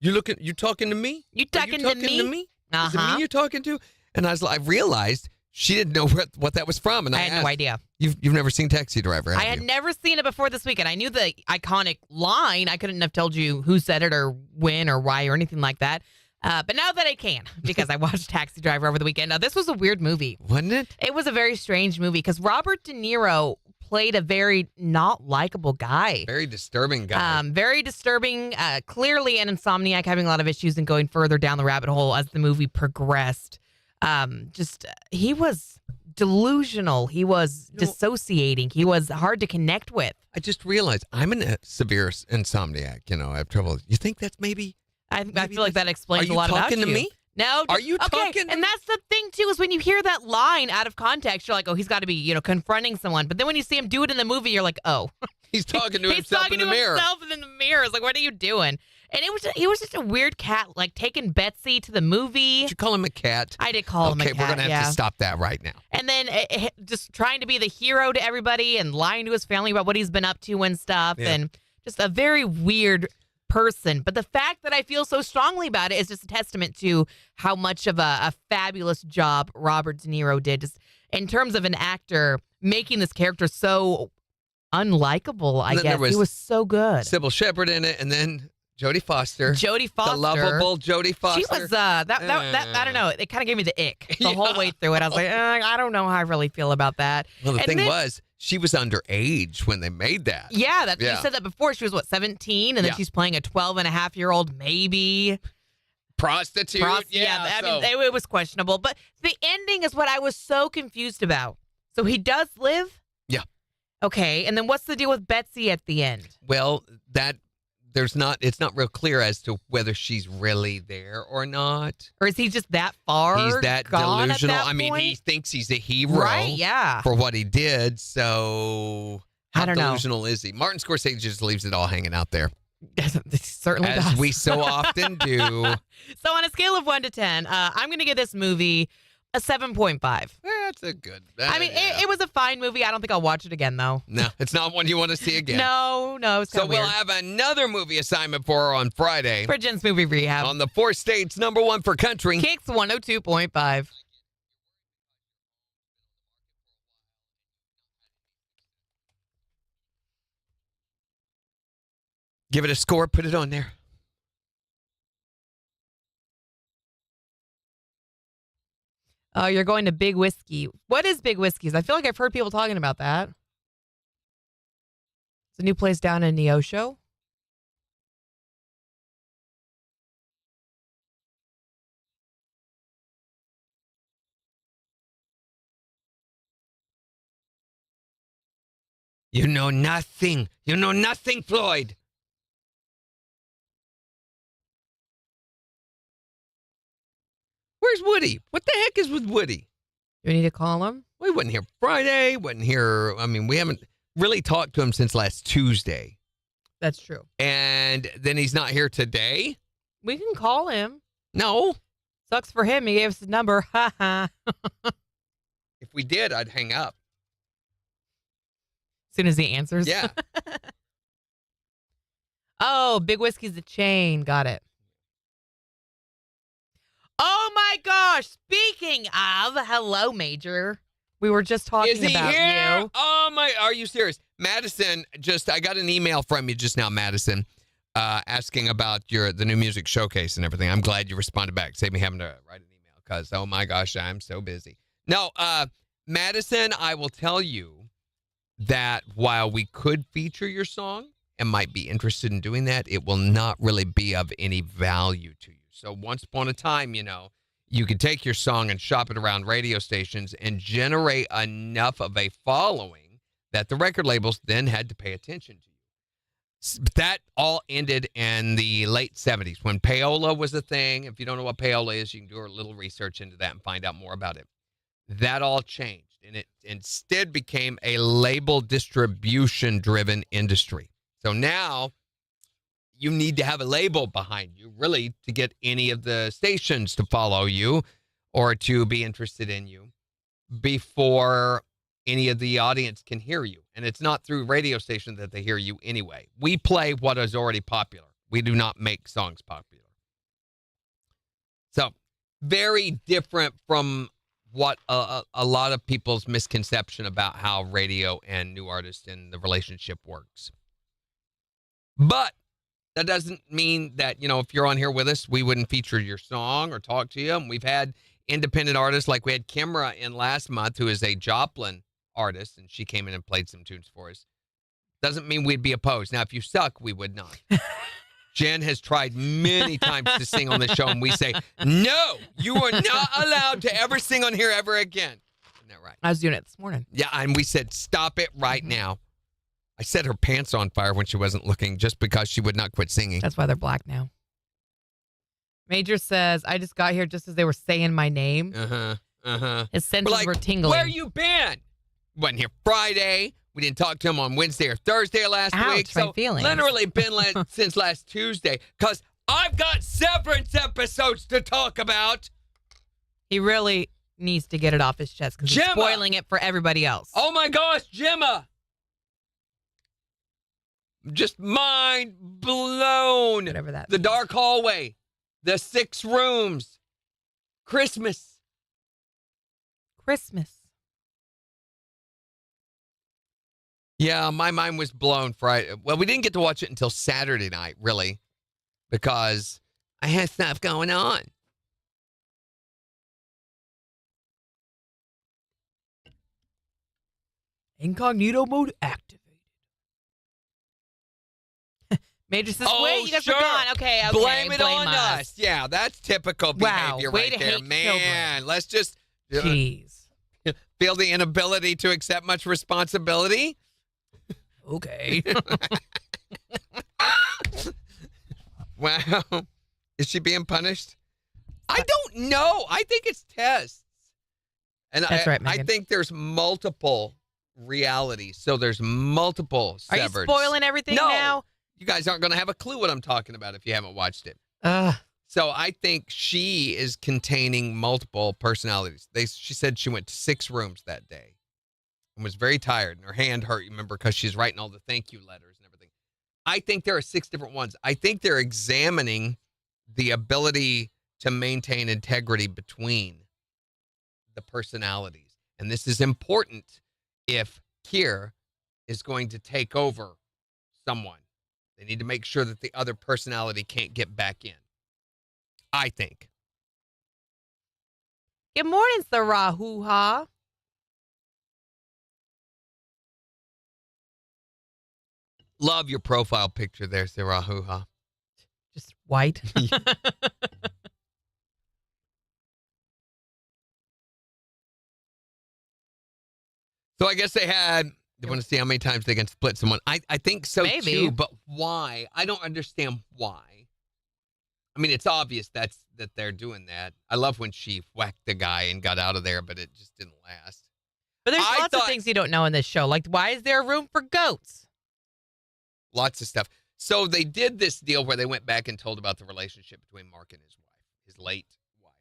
S3: you talking to me?
S2: You
S3: Are you
S2: talking to me?
S3: Is it
S2: Uh-huh.
S3: me you're talking to? And I realized she didn't know what that was from. And
S2: I had no idea.
S3: You've never seen Taxi Driver, have
S2: I had
S3: you?
S2: never seen it before this weekend. I knew the iconic line. I couldn't have told you who said it or when or why or anything like that. But now that I can, because I watched Taxi Driver over the weekend. Now, this was a weird movie.
S3: Wasn't it?
S2: It was a very strange movie because Robert De Niro played a very not likable guy.
S3: Very disturbing guy.
S2: Very disturbing. Clearly an insomniac, having a lot of issues and going further down the rabbit hole as the movie progressed. He was delusional. He was dissociating. He was hard to connect with.
S3: I just realized I'm a severe insomniac. I have trouble. You think that's maybe?
S2: I feel like that explains
S3: Are
S2: a lot
S3: you
S2: about you.
S3: talking to me?
S2: No.
S3: Are you
S2: okay.
S3: talking?
S2: And that's the thing, too, is when you hear that line out of context, you're like, oh, he's got to be, confronting someone. But then when you see him do it in the movie, you're like, oh.
S3: He's talking to
S2: he's
S3: himself
S2: talking
S3: in the
S2: to
S3: mirror.
S2: himself in the mirror. It's like, what are you doing? And he was just a weird cat, like taking Betsy to the movie.
S3: Did you call him a cat?
S2: I did call him a cat.
S3: Okay, we're going to have to stop that right now.
S2: And then just trying to be the hero to everybody and lying to his family about what he's been up to and stuff.
S3: Yeah.
S2: And just a very weird person. But the fact that I feel so strongly about it is just a testament to how much of a fabulous job Robert De Niro did, just in terms of an actor making this character so unlikable. I guess he was so good.
S3: Sybil Shepherd in it, and then Jodie Foster.
S2: Jodie Foster,
S3: the lovable Jodie Foster.
S2: She was that I don't know. It kind of gave me the ick the whole way through it. I was like, I don't know how I really feel about that.
S3: Well, the thing
S2: then,
S3: was, she was underage when they made that.
S2: Yeah, you said that before. She was, 17? And then she's playing a 12-and-a-half-year-old maybe.
S3: Prostitute.
S2: I mean, it was questionable. But the ending is what I was so confused about. So he does live?
S3: Yeah.
S2: Okay, and then what's the deal with Betsy at the end?
S3: Well, it's not real clear as to whether she's really there or not.
S2: Or is he just that far
S3: He's that
S2: gone
S3: delusional.
S2: at that
S3: He
S2: point?
S3: thinks he's a hero,
S2: right? Yeah.
S3: for what he did. So how
S2: I don't know.
S3: delusional is he? Martin Scorsese just leaves it all hanging out there,
S2: It certainly
S3: as
S2: does.
S3: we so often do.
S2: So on a scale of 1 to 10, I'm going to give this movie a 7.5.
S3: That's a good.
S2: I mean,
S3: yeah.
S2: it was a fine movie. I don't think I'll watch it again, though.
S3: No, it's not one you want to see again.
S2: No, it's
S3: So
S2: kind of weird.
S3: we'll have another movie assignment for her on Friday
S2: For Jen's Movie Rehab.
S3: on the 4 states #1 for country.
S2: KIX 102.5.
S3: Give it a score. Put it on there.
S2: Oh, you're going to Big Whiskey. What is Big Whiskey's? I feel like I've heard people talking about that. It's a new place down in Neosho.
S3: You know nothing. You know nothing, Floyd. Where's Woody? What the heck is with Woody?
S2: Do we need to call him?
S3: We wasn't here Friday. Wasn't here. I mean, we haven't really talked to him since last Tuesday.
S2: That's true.
S3: And then he's not here today.
S2: We can call him.
S3: No.
S2: Sucks for him. He gave us his number. Ha ha.
S3: If we did, I'd hang up.
S2: As soon as he answers.
S3: Yeah.
S2: Oh, Big Whiskey's a chain. Got it. Oh my gosh. Speaking of, hello, Major. We were just talking
S3: Is he
S2: about
S3: here?
S2: you.
S3: Oh my! Are you serious, Madison? I got an email from you just now, Madison, asking about the new music showcase and everything. I'm glad you responded back. Save me having to write an email because oh my gosh, I'm so busy. No, Madison, I will tell you that while we could feature your song and might be interested in doing that, it will not really be of any value to you. So once upon a time, you could take your song and shop it around radio stations and generate enough of a following that the record labels then had to pay attention to you. That all ended in the late 70s when payola was a thing. If you don't know what payola is, you can do a little research into that and find out more about it. That all changed, and it instead became a label distribution-driven industry. So now you need to have a label behind you, really, to get any of the stations to follow you or to be interested in you before any of the audience can hear you. And it's not through radio stations that they hear you anyway. We play what is already popular. We do not make songs popular. So very different from what a lot of people's misconception about how radio and new artists and the relationship works. But That doesn't mean that, if you're on here with us, we wouldn't feature your song or talk to you. And we've had independent artists like we had Kimra in last month, who is a Joplin artist, and she came in and played some tunes for us. Doesn't mean we'd be opposed. Now, if you suck, we would not. Jen has tried many times to sing on the show, and we say, no, you are not allowed to ever sing on here ever again. Isn't that right?
S2: I was doing it this morning.
S3: Yeah, and we said, stop it right now. I set her pants on fire when she wasn't looking just because she would not quit singing.
S2: That's why they're black now. Major says, I just got here just as they were saying my name. His senses were tingling.
S3: Where you been? Wasn't here Friday. We didn't talk to him on Wednesday or Thursday of last week.
S2: My
S3: So
S2: feelings.
S3: literally been since last Tuesday because I've got Severance episodes to talk about.
S2: He really needs to get it off his chest because he's spoiling it for everybody else.
S3: Oh my gosh, Gemma. Just mind blown.
S2: Whatever that
S3: The
S2: means.
S3: dark hallway. The 6 rooms. Christmas. Yeah, my mind was blown Friday. Well, we didn't get to watch it until Saturday night, really, because I had stuff going on.
S2: Incognito mode activated. Major says, wait, you guys
S3: sure.
S2: are gone. Okay.
S3: Blame it on
S2: us.
S3: us. Yeah, that's typical
S2: Wow,
S3: behavior
S2: way
S3: right
S2: to
S3: there.
S2: hate
S3: Man,
S2: children.
S3: let's just
S2: Jeez.
S3: feel the inability to accept much responsibility.
S2: Okay.
S3: Wow. Is she being punished? I don't know. I think it's tests. And
S2: That's right,
S3: I
S2: Megan.
S3: think there's multiple realities. So there's multiple
S2: Are you
S3: severed.
S2: spoiling everything
S3: No.
S2: now?
S3: You guys aren't going to have a clue what I'm talking about if you haven't watched it. So I think she is containing multiple personalities. She said she went to 6 rooms that day and was very tired, and her hand hurt, you remember, because she's writing all the thank you letters and everything. I think there are 6 different ones. I think they're examining the ability to maintain integrity between the personalities. And this is important if Kier is going to take over someone. They need to make sure that the other personality can't get back in. I think.
S2: Good morning, Sarah Hoo-Ha.
S3: Love your profile picture there, Sarah Hoo-Ha.
S2: Just white.
S3: So I guess they want to see how many times they can split someone. I think so
S2: Maybe.
S3: too, but why? I don't understand why. I mean, it's obvious that they're doing that. I love when she whacked the guy and got out of there, but it just didn't last.
S2: But there's
S3: I
S2: lots of
S3: thought-
S2: things you don't know in this show. Like, why is there room for goats?
S3: Lots of stuff. So they did this deal where they went back and told about the relationship between Mark and his wife, his late wife.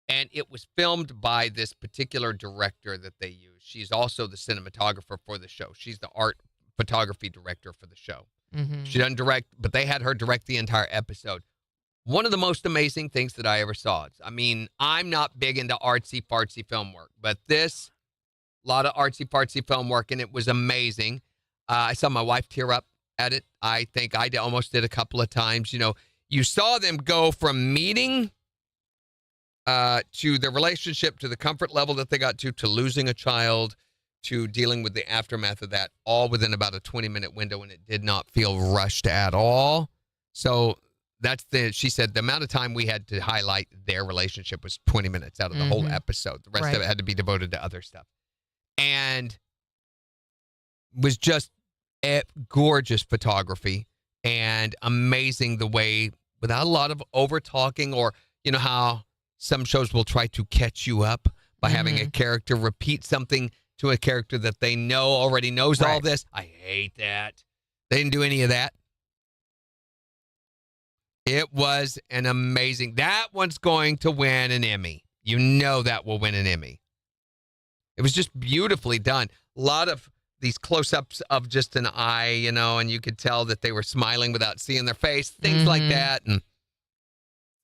S3: And it was filmed by this particular director that they use. She's also the cinematographer for the show. She's the art photography director for the show.
S2: Mm-hmm.
S3: She doesn't direct, but they had her direct the entire episode. One of the most amazing things that I ever saw. I mean, I'm not big into artsy-fartsy film work, but this, a lot of artsy-fartsy film work, and it was amazing. I saw my wife tear up at it. I think I almost did a couple of times. You know, you saw them go from meeting to the relationship, to the comfort level that they got to losing a child, to dealing with the aftermath of that, all within about a 20-minute window, and it did not feel rushed at all. So she said the amount of time we had to highlight their relationship was 20 minutes out of the whole episode. The rest of it had to be devoted to other stuff. And was just gorgeous photography and amazing the way, without a lot of over talking, or you know how some shows will try to catch you up by having a character repeat something to a character that they know already knows all this. I hate that. They didn't do any of that. It was an amazing. That one's going to win an Emmy. You know that will win an Emmy. It was just beautifully done. A lot of these close-ups of just an eye, you know, and you could tell that they were smiling without seeing their face, things like that. And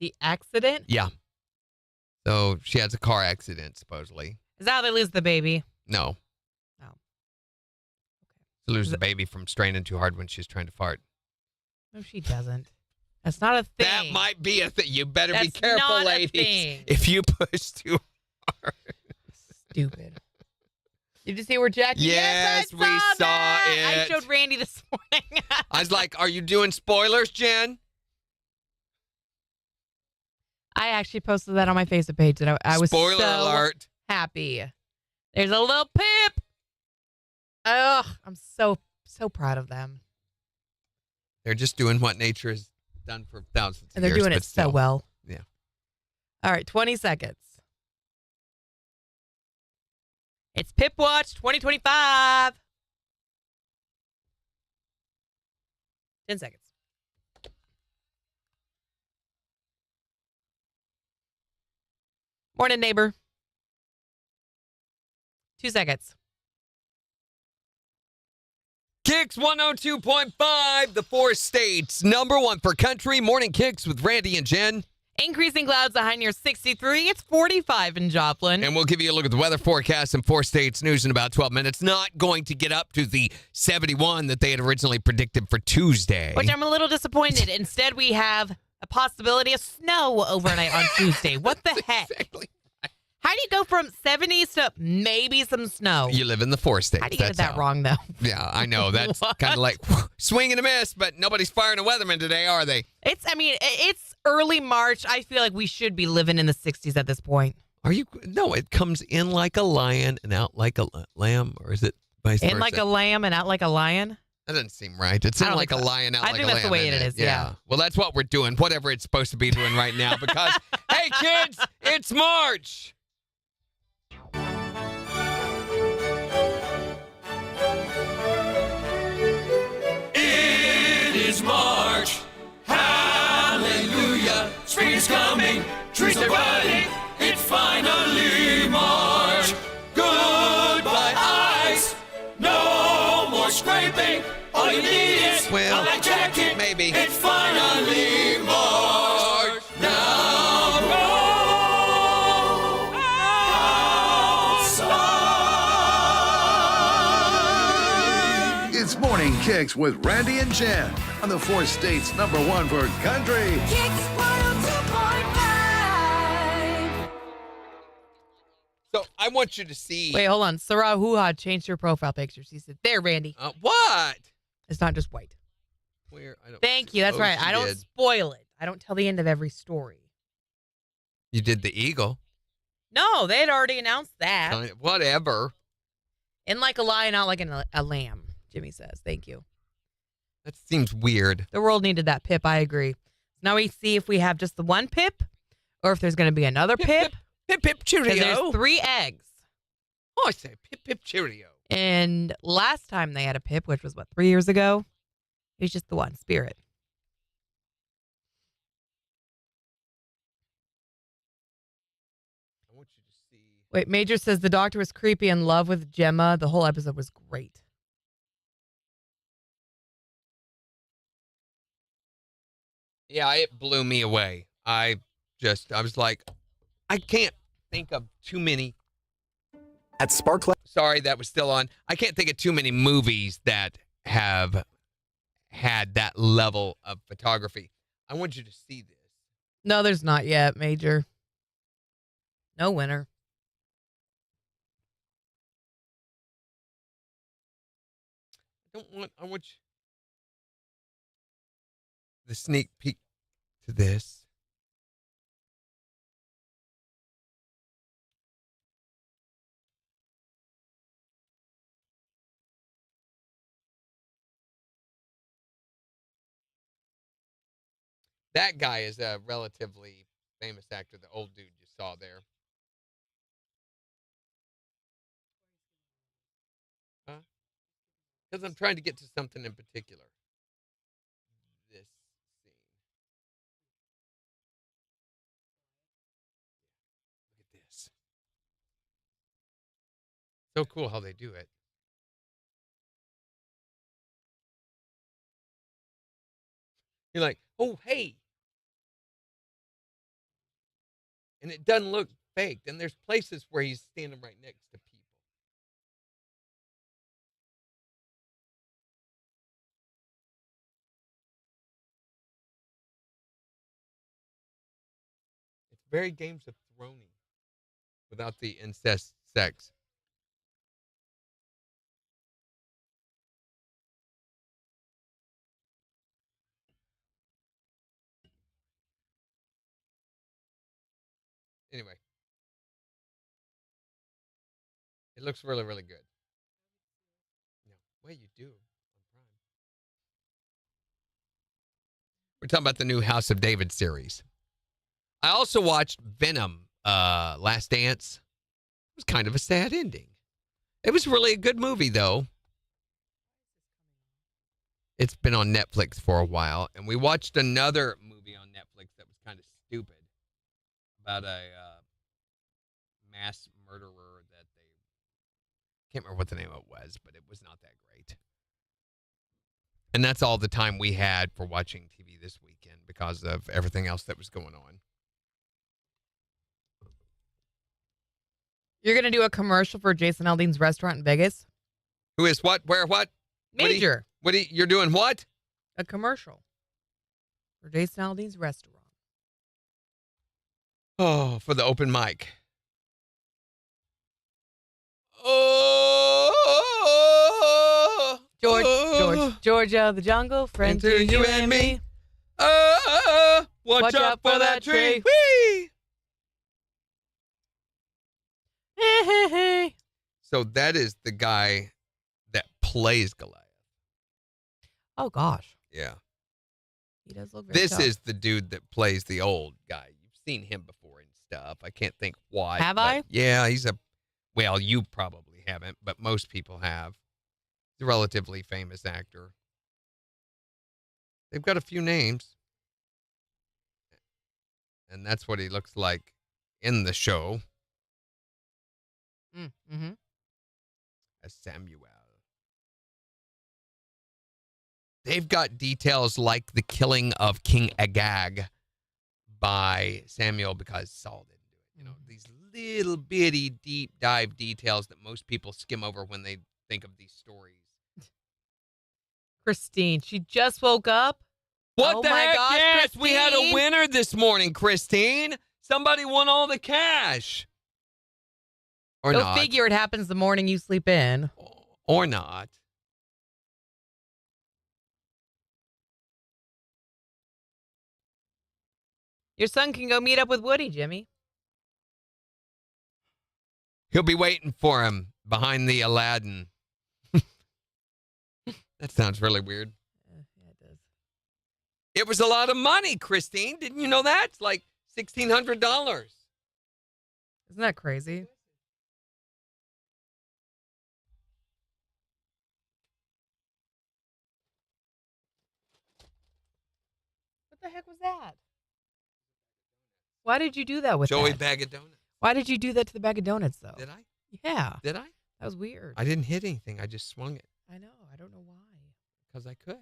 S2: The accident?
S3: yeah. So she has a car accident, supposedly.
S2: Is that how they lose the baby?
S3: No.
S2: Oh.
S3: She loses the baby from straining too hard when she's trying to fart.
S2: No, she doesn't. That's not a thing.
S3: That might be a thing. You better be
S2: That's
S3: careful,
S2: not a
S3: ladies,
S2: thing.
S3: if you push too hard.
S2: Stupid. Did you see where Jackie?
S3: Yes,
S2: I
S3: we saw
S2: that.
S3: it.
S2: I showed Randy this morning.
S3: I was like, are you doing spoilers, Jen?
S2: I actually posted that on my Facebook page, and I was
S3: Spoiler
S2: so
S3: alert.
S2: happy. There's a little Pip. Ugh, I'm so proud of them.
S3: They're just doing what nature has done for thousands of
S2: And they're
S3: years.
S2: doing
S3: but
S2: it
S3: still.
S2: so well.
S3: Yeah.
S2: All right, 20 seconds. It's Pip Watch 2025. 10 seconds. Morning, neighbor. 2 seconds.
S3: KIX 102.5, the 4 states. Number 1 for country. Morning KIX with Randy and Jen.
S2: Increasing clouds, a high near 63. It's 45 in Joplin.
S3: And we'll give you a look at the weather forecast in 4 states news in about 12 minutes. Not going to get up to the 71 that they had originally predicted for Tuesday.
S2: Which I'm a little disappointed. Instead, we have a possibility of snow overnight on Tuesday. What the heck?
S3: Exactly.
S2: How do you go from 70s to maybe some snow?
S3: You live in the 4 states.
S2: How do you get that wrong, though?
S3: Yeah, I know. That's
S2: What?
S3: kind of like swing and a miss, but nobody's firing a weatherman today, are they?
S2: It's early March. I feel like we should be living in the 60s at this point.
S3: Are you? No, it comes in like a lion and out like a lamb, or is it vice versa?
S2: In like a lamb and out like a lion?
S3: That doesn't seem right. It's
S2: I
S3: in
S2: don't
S3: like a
S2: think so.
S3: lion, out
S2: I
S3: like
S2: think
S3: a
S2: that's the
S3: lamb,
S2: way
S3: isn't
S2: it is, yeah.
S3: Well, that's what we're doing, whatever it's supposed to be doing right now, because, hey, kids, it's March. It is March. Hallelujah. Spring is coming. Trees are budding. It's finally March. Goodbye, ice. No more scraping. All you need is a light jacket. Maybe. It's finally March. Now go outside.
S6: It's Morning KIX with Randy and Jen on the 4 states #1 for country.
S4: KIX 102.5.
S3: So I want you to see.
S2: Wait, hold on. Sarah Hoo-ha changed her profile picture. She said, there, Randy.
S3: What?
S2: It's not just white.
S3: Where? I don't
S2: Thank you. That's
S3: suppose
S2: right.
S3: you
S2: I don't
S3: did.
S2: spoil it. I don't tell the end of every story.
S3: You did the eagle.
S2: No, they had already announced that.
S3: Whatever.
S2: In like a lion, out like a lamb, Jimmy says. Thank you.
S3: That seems weird.
S2: The world needed that Pip. I agree. Now we see if we have just the one Pip or if there's going to be another Pip.
S3: Pip, pip,
S2: 'Cause
S3: cheerio.
S2: there's 3 eggs.
S3: Oh, I say pip, pip, cheerio.
S2: And last time they had a Pip, which was, 3 years ago? It was just the one, Spirit.
S3: I want you to see.
S2: Wait, Major says the doctor was creepy in love with Gemma. The whole episode was great.
S3: Yeah, it blew me away. I was like, I can't think of too many.
S7: At Sparklet.
S3: Sorry, that was still on. I can't think of too many movies that have had that level of photography. I want you to see this.
S2: No, there's not yet, Major. No winner.
S3: I want you the sneak peek to this. That guy is a relatively famous actor, the old dude you saw there. Huh? Because I'm trying to get to something in particular. This scene. Look at this. So cool how they do it. You're like, oh, hey. And it doesn't look faked. And there's places where he's standing right next to people. very Games of Thrones without the incest sex. Anyway, it looks really, really good. No, well, you do. On Prime. We're talking about the new House of David series. I also watched Venom, Last Dance. It was kind of a sad ending. It was really a good movie, though. It's been on Netflix for a while, and we watched another movie on Netflix that was kind of stupid about a mass murderer that they can't remember what the name of it was, but it was not that great. And that's all the time we had for watching TV this weekend because of everything else that was going on.
S2: You're going to do a commercial for Jason Aldean's restaurant in Vegas?
S3: Who is what? Where? What?
S2: Major.
S3: You're doing what?
S2: A commercial for Jason Aldean's restaurant.
S3: Oh, for the open mic. Oh,
S2: Georgia, the jungle, friend to you and me.
S3: Watch out for that tree. Whee!
S2: Hey.
S3: So that is the guy that plays Goliath.
S2: Oh, gosh.
S3: Yeah.
S2: He does look very tough.
S3: This is the dude that plays the old guy. You've seen him before and stuff. I can't think why.
S2: Have I?
S3: Yeah, well, you probably haven't, but most people have. He's a relatively famous actor. They've got a few names. And that's what he looks like in the show.
S2: Mm-hmm.
S3: As Samuel. They've got details like the killing of King Agag by Samuel because Saul didn't do it. You know, these little bitty deep dive details that most people skim over when they think of these stories.
S2: Christine, she just woke up.
S3: What
S2: Oh
S3: the
S2: my
S3: heck?
S2: gosh,
S3: Yes, we had a
S2: Christine.
S3: winner this morning, Christine. Somebody won all the cash. Or
S2: Go
S3: not.
S2: figure it happens the morning you sleep in.
S3: Or not.
S2: Your son can go meet up with Woody, Jimmy.
S3: He'll be waiting for him behind the Aladdin. That sounds really weird.
S2: Yeah, it does.
S3: It was a lot of money, Christine. Didn't you know that? It's like $1,600.
S2: Isn't that crazy? What the heck was that? Why did you do that with
S3: Joey
S2: that?
S3: bag of donuts.
S2: Why did you do that to the bag of donuts, though?
S3: Did I?
S2: Yeah.
S3: Did I?
S2: That was weird.
S3: I didn't hit anything. I just swung it
S2: I know. I don't know why.
S3: because I could.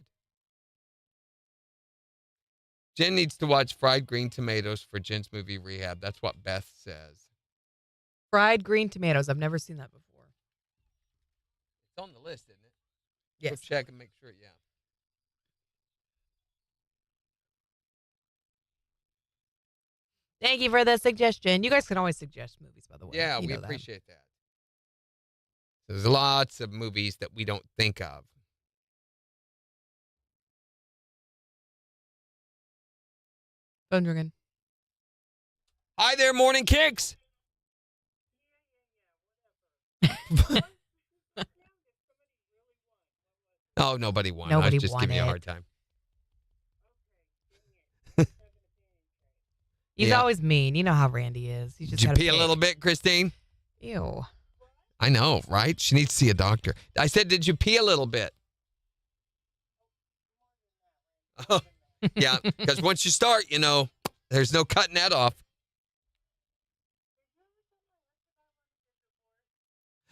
S3: Jen needs to watch Fried Green Tomatoes for Jen's movie Rehab. That's what Beth says.
S2: Fried green tomatoes. I've never seen that before.
S3: It's on the list, isn't it?
S2: Yes.
S3: Go check and make sure, yeah.
S2: Thank you for the suggestion. You guys can always suggest movies, by the way.
S3: Yeah,
S2: You
S3: we
S2: know that.
S3: appreciate that. There's lots of movies that we don't think of.
S2: Phone ringing.
S3: Hi there, Morning Kicks. Oh, nobody won. I
S2: Nobody
S3: was just
S2: won
S3: giving you a
S2: it.
S3: hard time.
S2: He's
S3: Yeah.
S2: always mean. You know how Randy is. He's just
S3: Did you
S2: got
S3: pee a little bit, Christine?
S2: Ew.
S3: I know, right? She needs to see a doctor. I said, did you pee a little bit? Oh, yeah, because once you start, you know, there's no cutting that off.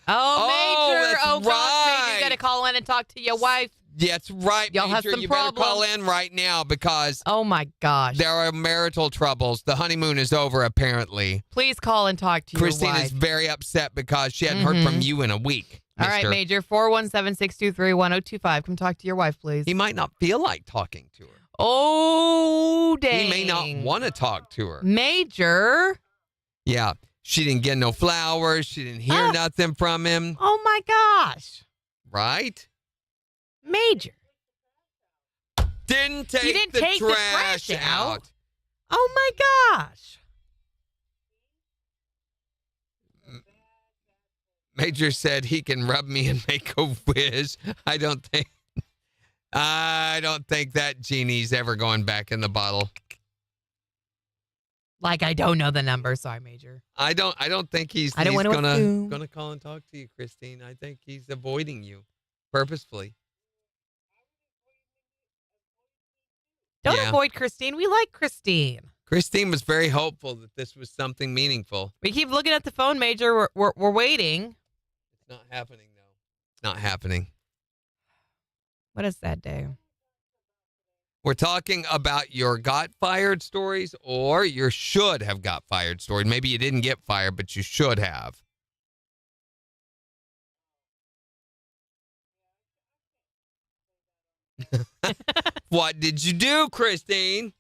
S2: Oh, Major.
S3: that's
S2: Oh, gosh, Major. You
S3: right.
S2: got to call in and talk to your wife.
S3: That's right,
S2: Y'all have
S3: Major.
S2: some
S3: You better call
S2: problems.
S3: in right now because
S2: Oh, my gosh.
S3: there are marital troubles. The honeymoon is over, apparently.
S2: Please call and talk to
S3: Christine
S2: your wife.
S3: is very upset because she hadn't heard from you in a week.
S2: All right,
S3: mister.
S2: Major. 417-623-1025. Come talk to your wife, please.
S3: He might not feel like talking to her.
S2: Oh, dang.
S3: He may not want to talk to her.
S2: Major.
S3: Yeah. She didn't get no flowers. She didn't hear nothing from him.
S2: Oh, my gosh.
S3: Right?
S2: Major.
S3: Didn't take,
S2: You didn't
S3: the,
S2: take
S3: trash
S2: the trash out.
S3: out.
S2: Oh, my gosh.
S3: Major said he can rub me and make a wish. I don't think that genie's ever going back in the bottle.
S2: Like, I don't know the number. Sorry, Major.
S3: I don't think he's
S2: I don't want to assume.
S3: gonna call and talk to you, Christine. I think he's avoiding you purposefully.
S2: Don't
S3: Yeah.
S2: avoid Christine. We like Christine.
S3: Christine was very hopeful that this was something meaningful.
S2: We keep looking at the phone, Major. We're waiting.
S3: It's not happening, though. It's not happening.
S2: What a sad day.
S3: We're talking about your got fired stories or your should have got fired stories. Maybe you didn't get fired, but you should have. What did you do, Christine?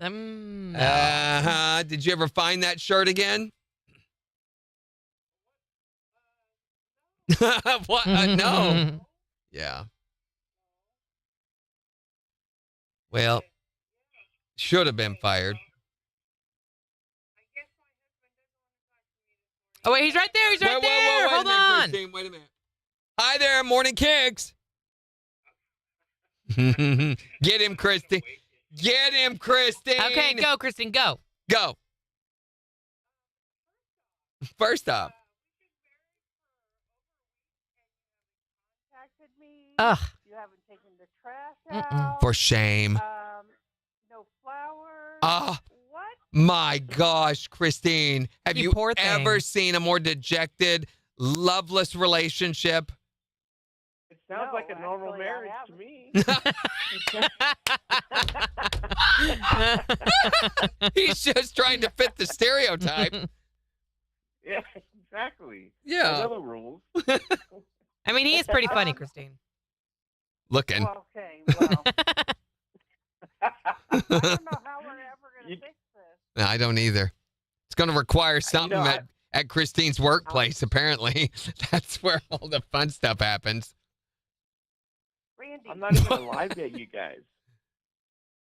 S2: No.
S3: Did you ever find that shirt again? What? No. Yeah. Well, should have been fired.
S2: Oh, wait, he's right there. He's right there.
S3: Wait
S2: Hold
S3: a minute,
S2: on.
S3: Christine, wait a minute. Hi there, Morning Kicks. Get him, Christine. Get him, Christine.
S2: Okay, go, Kristen, go.
S3: Go. First off.
S2: Ugh.
S8: You haven't taken the trash out.
S3: For shame.
S8: No flowers. What?
S3: My gosh, Christine. Have
S2: You
S3: you
S2: poor thing.
S3: ever seen a more dejected, loveless relationship?
S9: It sounds like a normal
S8: actually,
S9: marriage
S8: I
S9: to me.
S3: He's just trying to fit the stereotype.
S9: Yeah, exactly.
S3: Yeah.
S9: There's other rules.
S2: I mean, he is pretty funny, Christine.
S3: Looking.
S8: Well, okay, well. I don't know how we're ever going to fix this.
S3: No, I don't either. It's going to require something at Christine's workplace, apparently. That's where all the fun stuff happens.
S8: Randy.
S9: I'm not even alive yet, you guys.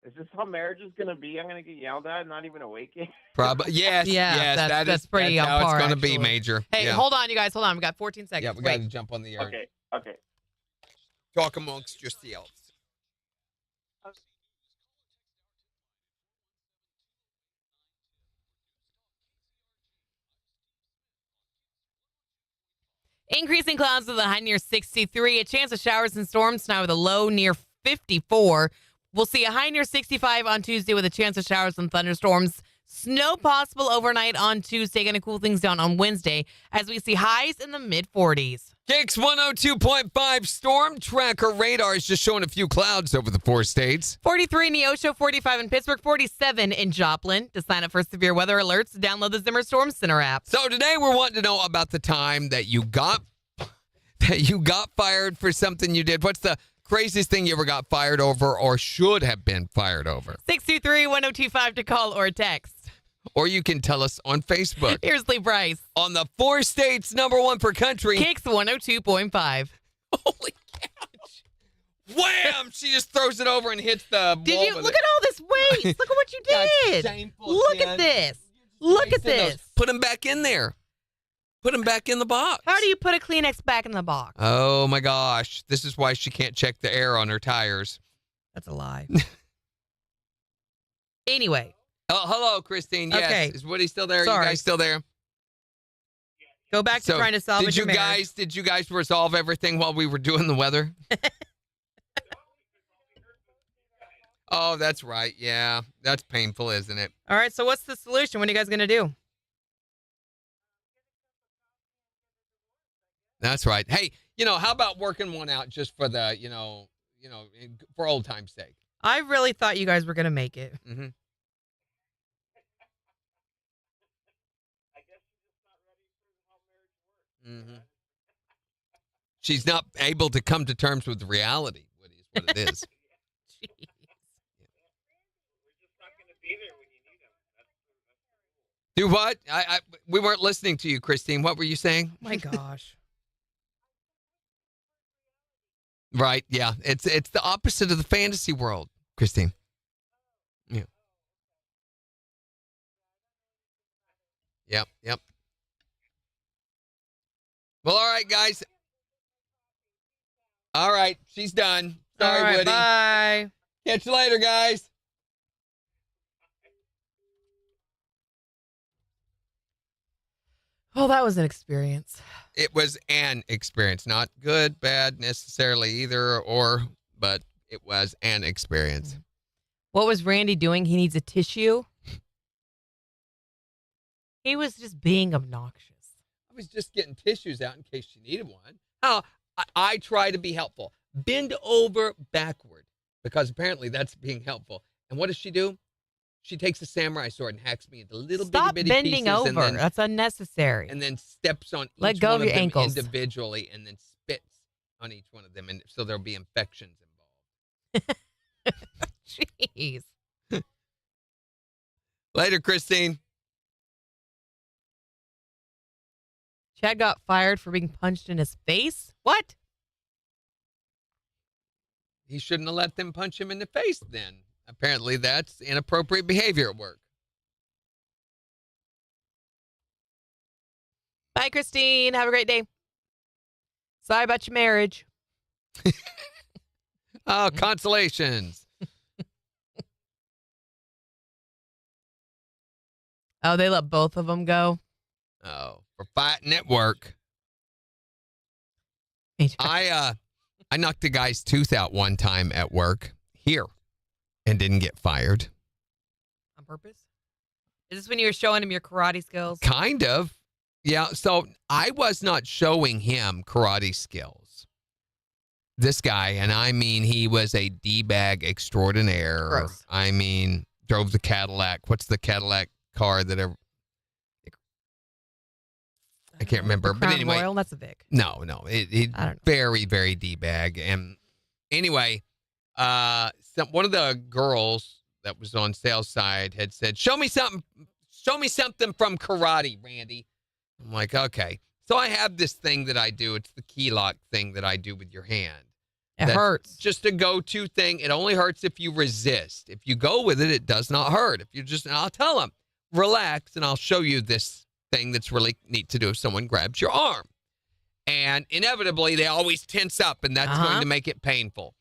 S9: Is this how marriage is going to be? I'm going to get yelled at and not even awake yet?
S3: Probably. Yes.
S2: Yeah,
S3: yes.
S2: that's pretty
S3: that's
S2: on
S3: how
S2: par,
S3: it's going to be,
S2: actually.
S3: Major.
S2: Hey,
S3: yeah.
S2: hold on, you guys. Hold on. We got 14 seconds.
S3: Yeah, we got to jump on the air.
S9: Okay.
S3: Talk amongst yourselves.
S2: Increasing clouds with a high near 63. A chance of showers and storms tonight with a low near 54. We'll see a high near 65 on Tuesday with a chance of showers and thunderstorms. Snow possible overnight on Tuesday. Going to cool things down on Wednesday as we see highs in the mid-40s.
S3: KIX 102.5 storm tracker radar is just showing a few clouds over the 4 states.
S2: 43 in Neosho, 45 in Pittsburgh, 47 in Joplin. To sign up for severe weather alerts, download the Zimmer Storm Center app.
S3: So today we're wanting to know about the time that you got fired for something you did. What's the craziest thing you ever got fired over or should have been fired over?
S2: 623-1025 to call or text.
S3: Or you can tell us on Facebook.
S2: Here's Lee Bryce.
S3: On the 4 states, #1 per country.
S2: KIX 102.5.
S3: Holy catch. Wham! She just throws it over and hits the
S2: Did
S3: wall
S2: you
S3: with
S2: look
S3: it.
S2: at all this waste? Look at what you
S3: That's
S2: did.
S3: shameful,
S2: Look
S3: Jen.
S2: at this. Look at
S3: Wasting those.
S2: this.
S3: Put them back in there. Put them back in the box.
S2: How do you put a Kleenex back in the box?
S3: Oh my gosh. This is why she can't check the air on her tires.
S2: That's a lie. Anyway,
S3: Oh, hello, Christine. Yes.
S2: Okay.
S3: Is Woody still there?
S2: Sorry.
S3: You guys still there?
S2: go back to trying to salvage your marriage.
S3: Did you guys resolve everything while we were doing the weather? Oh, that's right. Yeah. That's painful, isn't it?
S2: All right, so what's the solution? What are you guys going to do?
S3: That's right. Hey, how about working one out just for the, for old time's sake?
S2: I really thought you guys were going to make it.
S3: Mm-hmm. Mm-hmm. She's not able to come to terms with reality, Woody, is what it is.
S2: Jeez.
S3: Do what? We weren't listening to you, Christine. What were you saying?
S2: My gosh.
S3: Right, yeah. It's the opposite of the fantasy world, Christine. Yeah. Yep. Well, all right, guys. All right, she's done. Sorry,
S2: All right,
S3: Woody.
S2: bye.
S3: Catch you later, guys.
S2: Oh, that was an experience.
S3: It was an experience. Not good, bad necessarily either, but it was an experience.
S2: What was Randy doing? He needs a tissue. He was just being obnoxious.
S3: I was just getting tissues out in case she needed one. Oh, I try to be helpful. Bend over backward, because apparently that's being helpful. And what does she do? She takes a samurai sword and hacks me into little
S2: Stop
S3: bitty
S2: bending
S3: pieces.
S2: over. That's unnecessary.
S3: And then steps on
S2: Let
S3: each
S2: go
S3: one
S2: of
S3: of
S2: your
S3: them
S2: ankles.
S3: individually, and then spits on each one of them, and so there'll be infections involved.
S2: Jeez.
S3: Later, Christine.
S2: Chad got fired for being punched in his face? What?
S3: He shouldn't have let them punch him in the face then. Apparently, that's inappropriate behavior at work.
S2: Bye, Christine. Have a great day. Sorry about your marriage.
S3: Oh, consolations.
S2: Oh, they let both of them go?
S3: Oh, for fighting at work. I knocked a guy's tooth out one time at work here and didn't get fired.
S2: On purpose? Is this when you were showing him your karate skills?
S3: Kind of. Yeah, so I was not showing him karate skills. This guy, and I mean, he was a D-bag extraordinaire.
S2: Gross.
S3: I mean, drove the Cadillac. What's the Cadillac car that ever... I can't remember.
S2: The
S3: But
S2: Crown
S3: anyway.
S2: Royal? That's a Vic.
S3: No. It
S2: I don't know.
S3: very, very D-bag. And anyway, one of the girls that was on sales side had said, show me something from karate, Randy. I'm like, okay. So I have this thing that I do. It's the key lock thing that I do with your hand.
S2: It hurts.
S3: Just a go-to thing. It only hurts if you resist. If you go with it, it does not hurt. If you just, and I'll tell them, relax, and I'll show you this thing that's really neat to do if someone grabs your arm. And inevitably, they always tense up, and that's going to make it painful.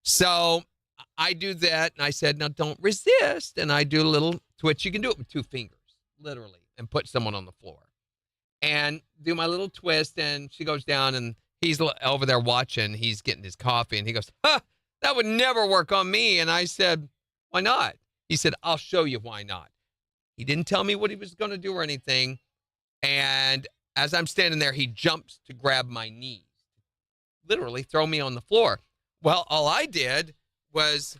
S3: So I do that, and I said, now don't resist. And I do a little twitch. You can do it with 2 fingers, literally, and put someone on the floor. And do my little twist, and she goes down, and he's over there watching. He's getting his coffee, and he goes, that would never work on me. And I said, why not? He said, I'll show you why not. He didn't tell me what he was going to do or anything. And as I'm standing there, he jumps to grab my knees, literally throw me on the floor. Well, all I did was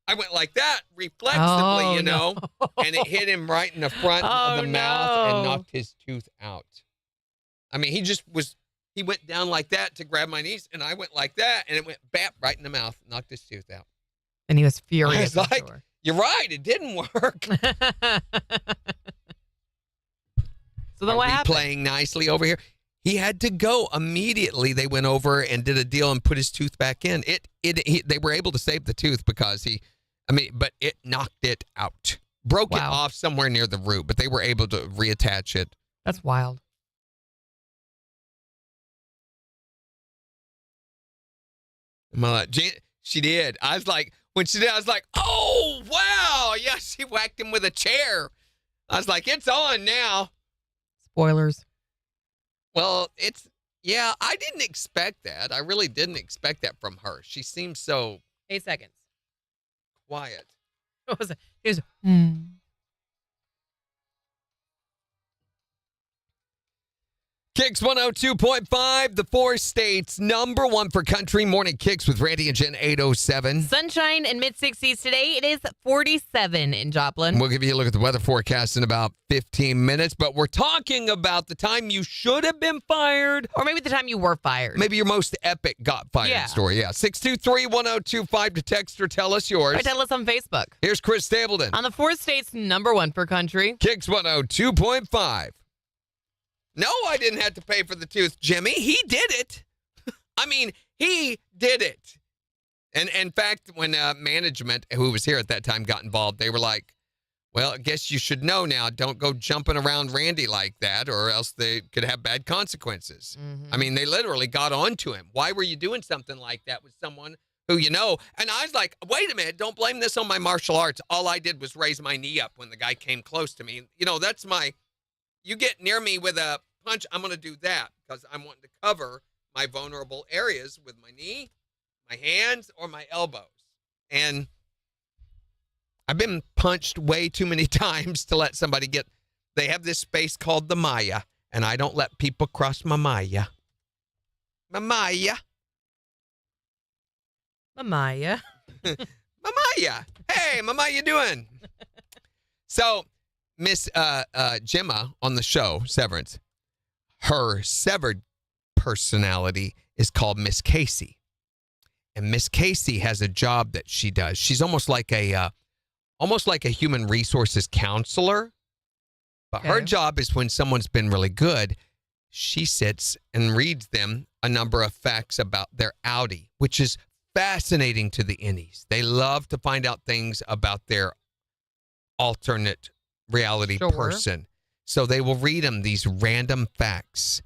S3: I went like that reflexively,
S2: No.
S3: and it hit him right in the front of the mouth and knocked his tooth out. I mean, he went down like that to grab my knees, and I went like that, and it went bap right in the mouth, knocked his tooth out.
S2: And he was furious.
S3: I was like, you're right, it didn't work.
S2: So then what happened?
S3: Playing nicely over here. He had to go immediately. They went over and did a deal and put his tooth back in. They were able to save the tooth because but it knocked it out. Broke it off somewhere near the root, but they were able to reattach it.
S2: That's wild.
S3: She did. When she did, I was like, oh, wow. Yeah, she whacked him with a chair. I was like, it's on now.
S2: Spoilers.
S3: Well, I didn't expect that. I really didn't expect that from her. She seems so
S2: 8 seconds.
S3: quiet.
S2: What was it? It was,
S3: KIX 102.5, the four states, number one for country. Morning KIX with Randy and Jen 807.
S2: Sunshine and mid-60s today. It is 47 in Joplin.
S3: We'll give you a look at the weather forecast in about 15 minutes, but we're talking about the time you should have been fired.
S2: Or maybe the time you were fired.
S3: Maybe your most epic got fired story. Yeah. 623-1025 to text or tell us yours.
S2: Or tell us on Facebook.
S3: Here's Chris Stapleton.
S2: On the four states, number one for country.
S3: KIX 102.5. No, I didn't have to pay for the tooth, Jimmy. He did it. I mean, he did it. And in fact, when management, who was here at that time, got involved, they were like, well, I guess you should know now. Don't go jumping around Randy like that, or else they could have bad consequences.
S2: Mm-hmm.
S3: I mean, they literally got on to him. Why were you doing something like that with someone who you know? And I was like, wait a minute. Don't blame this on my martial arts. All I did was raise my knee up when the guy came close to me. You know, that's my... You get near me with a punch, I'm going to do that because I'm wanting to cover my vulnerable areas with my knee, my hands, or my elbows. And I've been punched way too many times to let somebody get... They have this space called the Maya, and I don't let people cross my Maya. My Maya.
S2: Mamaya.
S3: Mamaya. Hey, Mama, you doing? So... Miss Gemma on the show, Severance, her severed personality is called Miss Casey. And Miss Casey has a job that she does. She's almost like a human resources counselor. But her job is when someone's been really good, she sits and reads them a number of facts about their Audi, which is fascinating to the innies. They love to find out things about their alternate reality person. So they will read them these random facts.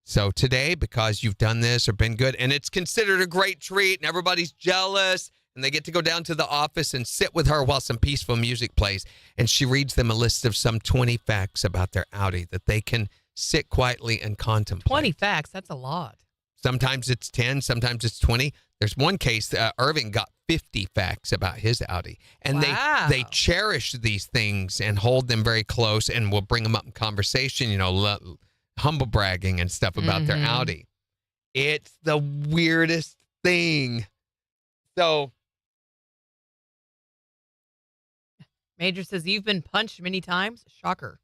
S3: So today, because you've done this or been good, and it's considered a great treat, and everybody's jealous, and they get to go down to the office and sit with her while some peaceful music plays, and she reads them a list of some 20 facts about their Audi that they can sit quietly and contemplate.
S2: 20 facts, that's a lot.
S3: Sometimes it's 10, sometimes it's 20. There's one case, Irving got 50 facts about his Audi. And they cherish these things and hold them very close and will bring them up in conversation, you know, humble bragging and stuff about their Audi. It's the weirdest thing. So.
S2: Major says, you've been punched many times. Shocker.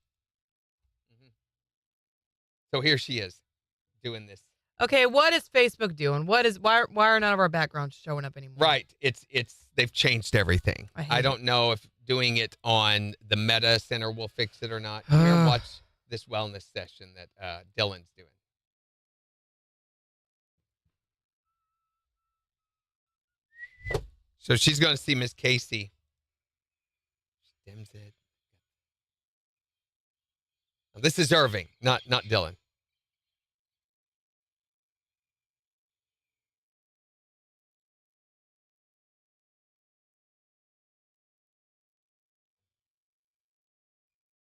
S3: So here she is doing this.
S2: Okay, what is Facebook doing? Why are none of our backgrounds showing up anymore?
S3: Right. They've changed everything. I don't know if doing it on the Meta Center will fix it or not. Here, watch this wellness session that Dylan's doing. So she's going to see Miss Casey. She dims it. Now, this is Irving, not Dylan.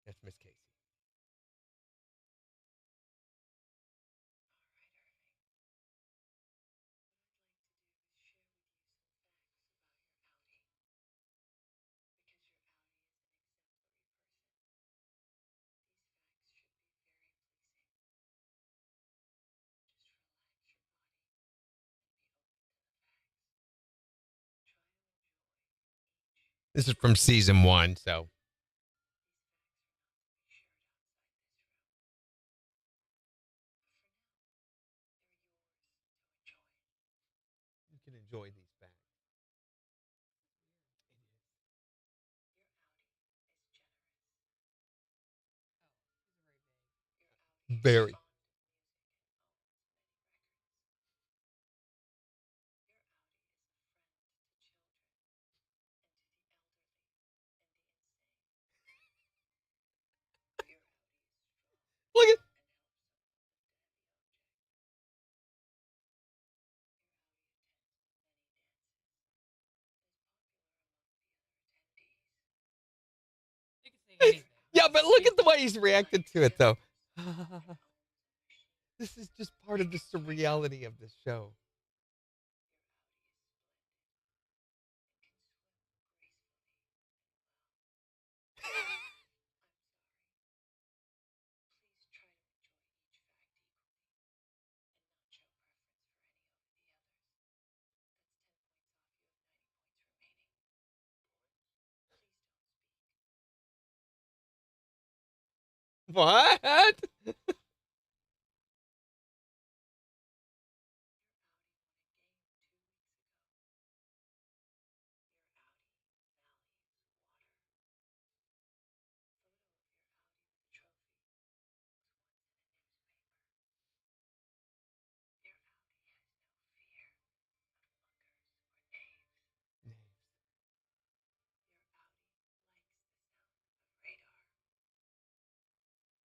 S3: That's Miss Casey. This is from season 1, so. You can enjoy these facts. Very. Look at. Yeah, but look at the way he's reacted to it, though. This is just part of the surreality of this show. What?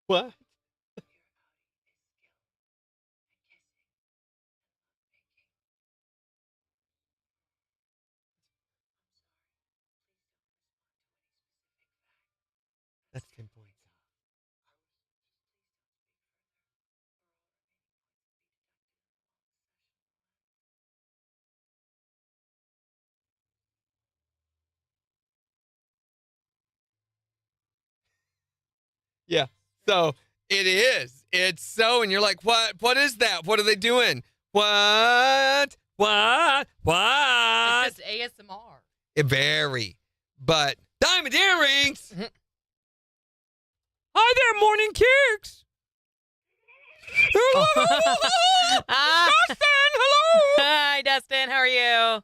S3: What? That's 10 points. Yeah. So it is. It's so, and you're like, what? What is that? What are they doing? What? What? What?
S2: It's just ASMR.
S3: It vary. But diamond earrings. Hi there, morning kicks. Hello. Dustin, hello.
S2: Hi, Dustin. How are you?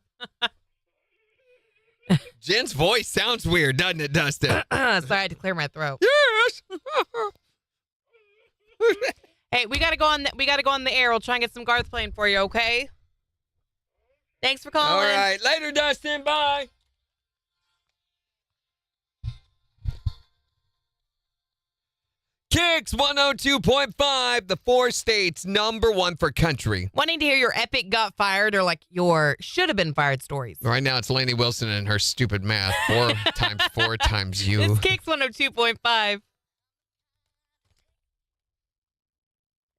S3: Jen's voice sounds weird, doesn't it, Dustin?
S2: Sorry, I had to clear my throat.
S3: Yes.
S2: Hey, we gotta go on. We gotta go on the air. We'll try and get some Garth playing for you. Okay. Thanks for calling.
S3: All right. Later, Dustin. Bye. KIX 102.5, the 4 states #1 for country.
S2: Wanting to hear your epic got fired or like your should have been fired stories.
S3: Right now, it's Lainey Wilson and her stupid math. 4 times 4 times you.
S2: It's KIX 102.5.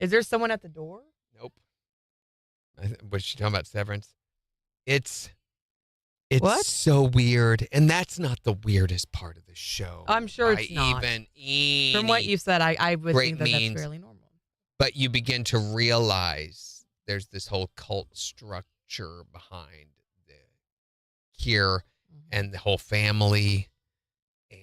S2: Is there someone at the door?
S3: Nope. Was she talking about Severance? It's
S2: What?
S3: so weird, and that's not the weirdest part of the show.
S2: I'm sure it's not. From what you said, I would
S3: great
S2: think that
S3: means.
S2: that's fairly normal.
S3: But you begin to realize there's this whole cult structure behind here and the whole family, and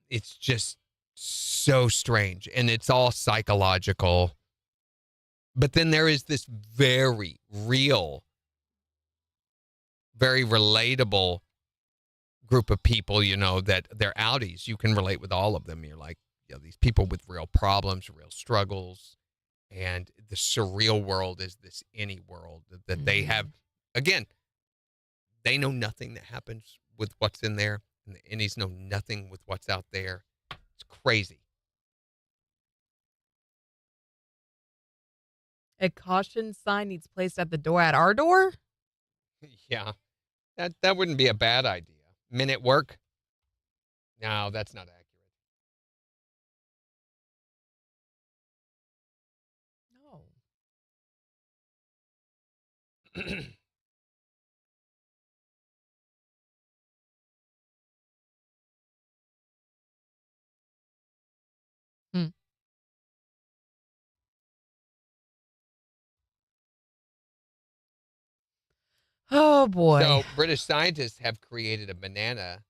S3: it's just so strange, and it's all psychological. But then there is this very real, very relatable group of people, that they're outies. You can relate with all of them. You're like, these people with real problems, real struggles, and the surreal world is this any world that they have. Again, they know nothing that happens with what's in there, and the innies know nothing with what's out there. It's crazy.
S2: A caution sign needs placed at the door at our door?
S3: Yeah, that wouldn't be a bad idea. Men at work? No, that's not accurate.
S2: No. Oh, boy.
S3: So British scientists have created a banana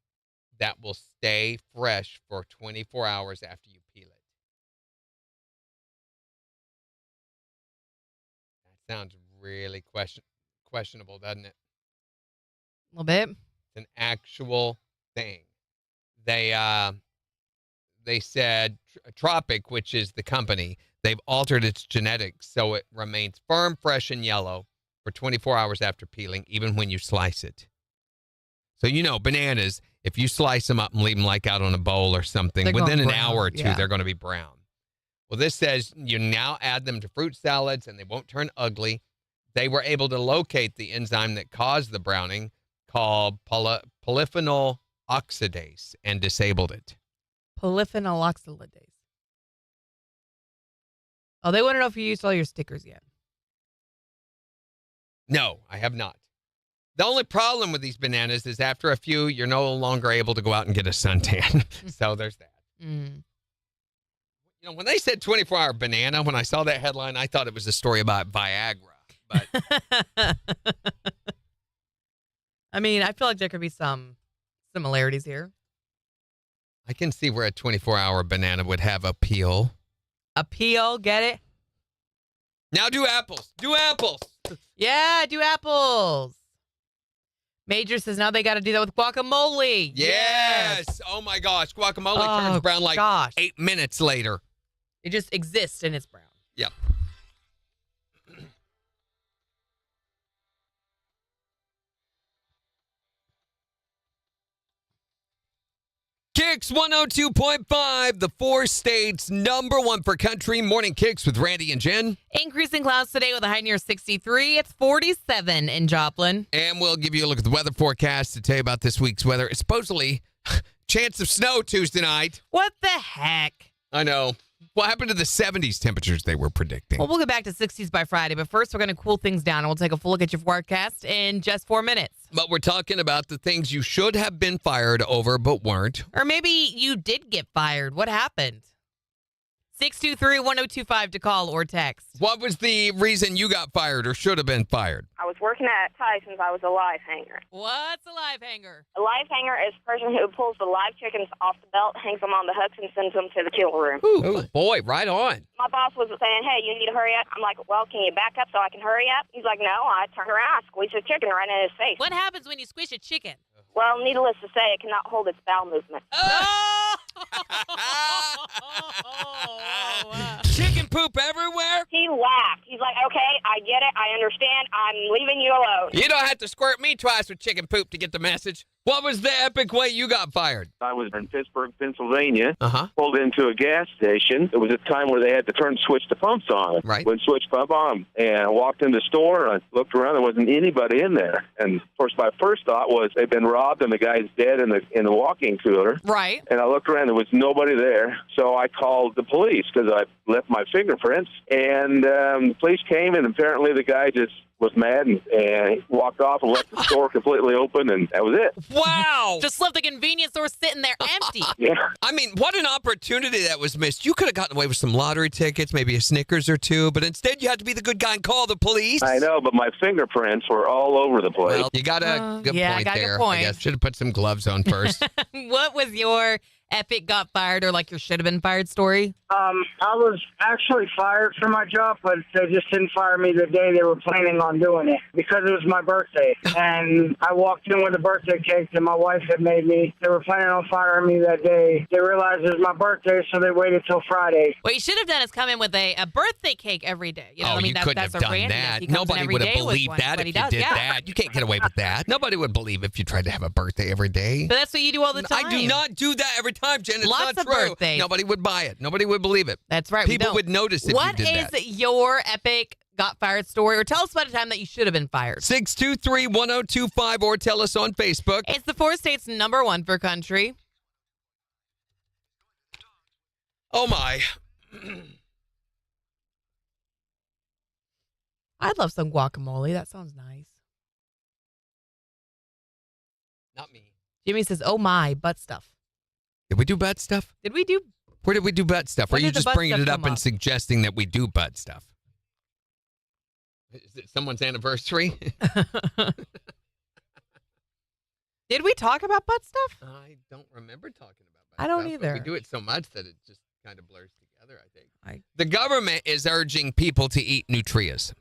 S3: that will stay fresh for 24 hours after you peel it. That sounds really questionable, doesn't it?
S2: A little bit.
S3: It's an actual thing. They said Tropic, which is the company, they've altered its genetics so it remains firm, fresh, and yellow for 24 hours after peeling, even when you slice it. So, bananas, if you slice them up and leave them like out on a bowl or something, within an hour or two, they're going to be brown. Well, this says you now add them to fruit salads and they won't turn ugly. They were able to locate the enzyme that caused the browning called polyphenol oxidase and disabled it.
S2: Polyphenol oxidase. Oh, they want to know if you used all your stickers yet.
S3: No, I have not. The only problem with these bananas is after a few, you're no longer able to go out and get a suntan. So there's that.
S2: Mm.
S3: When they said 24-hour banana, when I saw that headline, I thought it was a story about Viagra. But
S2: I mean, I feel like there could be some similarities here.
S3: I can see where a 24-hour banana would have appeal.
S2: Appeal, get it?
S3: Now do apples. Do apples.
S2: Yeah, do apples. Major says now they got to do that with guacamole.
S3: Yes. Oh, my gosh. Guacamole turns brown like 8 minutes later.
S2: It just exists and it's brown.
S3: Yep. KIX 102.5, the 4 states #1 for country. Morning KIX with Randy and Jen.
S2: Increasing clouds today with a high near 63. It's 47 in Joplin.
S3: And we'll give you a look at the weather forecast to tell you about this week's weather. It's supposedly chance of snow Tuesday night.
S2: What the heck?
S3: I know. What happened to the 70s temperatures they were predicting?
S2: Well, we'll get back to 60s by Friday, but first we're going to cool things down, and we'll take a full look at your forecast in just 4 minutes.
S3: But we're talking about the things you should have been fired over but weren't.
S2: Or maybe you did get fired. What happened? 623-1025 to call or text.
S3: What was the reason you got fired or should have been fired?
S10: I was working at Tyson's. I was a live hanger.
S2: What's a live hanger?
S10: A live hanger is a person who pulls the live chickens off the belt, hangs them on the hooks, and sends them to the kill room.
S3: Oh, boy, right on.
S10: My boss was saying, hey, you need to hurry up. I'm like, well, can you back up so I can hurry up? He's like, no. I turned around, I squeezed his chicken right in his face.
S2: What happens when you squish a chicken?
S10: Well, needless to say, it cannot hold its bowel movement.
S3: Chicken poop everywhere?
S10: He laughed. He's like, okay, I get it. I understand. I'm leaving you alone.
S3: You don't have to squirt me twice with chicken poop to get the message. What was the epic way you got fired?
S9: I was in Pittsburgh, Pennsylvania.
S3: Uh-huh.
S9: Pulled into a gas station. It was a time where they had to switch the pumps on.
S3: Right.
S9: Went switch pump on. And I walked in the store. I looked around. There wasn't anybody in there. And, of course, my first thought was they'd been robbed and the guy's dead in the walk-in cooler.
S2: Right.
S9: And I looked around. There was nobody there. So I called the police because I left my fingerprints. And the police came, and apparently the guy just was mad and he walked off and left the store completely open, and that was it.
S3: Wow.
S2: Just left the convenience store sitting there empty.
S9: Yeah.
S3: I mean, what an opportunity that was missed. You could have gotten away with some lottery tickets, maybe a Snickers or two, but instead you had to be the good guy and call the police.
S9: I know, but my fingerprints were all over the place.
S3: Well, you got a good
S2: yeah,
S3: point
S2: got a
S3: there.
S2: good point.
S3: I guess should have put some gloves on first.
S2: What was your epic got fired or like your should have been fired story?
S11: I was actually fired from my job, but they just didn't fire me the day they were planning on doing it because it was my birthday. And I walked in with a birthday cake that my wife had made me. They were planning on firing me that day. They realized it was my birthday, so they waited till Friday.
S2: What you should have done is come in with a birthday cake every day. You know what I mean?
S3: You couldn't
S2: that's
S3: have
S2: a
S3: done
S2: randomness.
S3: that.
S2: He comes in
S3: Nobody
S2: every
S3: would have
S2: day with
S3: believed
S2: one.
S3: that
S2: But
S3: if
S2: he
S3: you
S2: does,
S3: did
S2: yeah.
S3: that. You can't get away with that. Nobody would believe if you tried to have a birthday every day.
S2: But that's what you do all the time.
S3: I do not do that every time, Jen. It's
S2: Lots
S3: not
S2: of
S3: true.
S2: birthdays.
S3: Nobody would buy it. Nobody would believe it.
S2: That's right.
S3: People would notice if
S2: What
S3: you did
S2: is
S3: that.
S2: your epic got fired story? Or tell us about a time that you should have been fired.
S3: 623-1025 or tell us on Facebook.
S2: It's the 4 states #1 for country.
S3: Oh, my.
S2: I'd love some guacamole. That sounds nice.
S3: Not me.
S2: Jimmy says, oh my, butt stuff.
S3: Did we do butt stuff?
S2: Did we do?
S3: Where did we do butt stuff? Or are
S2: When
S3: you
S2: did the
S3: just
S2: butt
S3: bringing
S2: stuff
S3: it up
S2: come
S3: and
S2: up?
S3: suggesting that we do butt stuff? Is it someone's anniversary?
S2: Did we talk about butt stuff?
S3: I don't remember talking about butt
S2: I don't
S3: stuff, but
S2: either.
S3: we do it so much that it just kind of blurs together, I think.
S2: I-
S3: The government is urging people to eat Nutrias.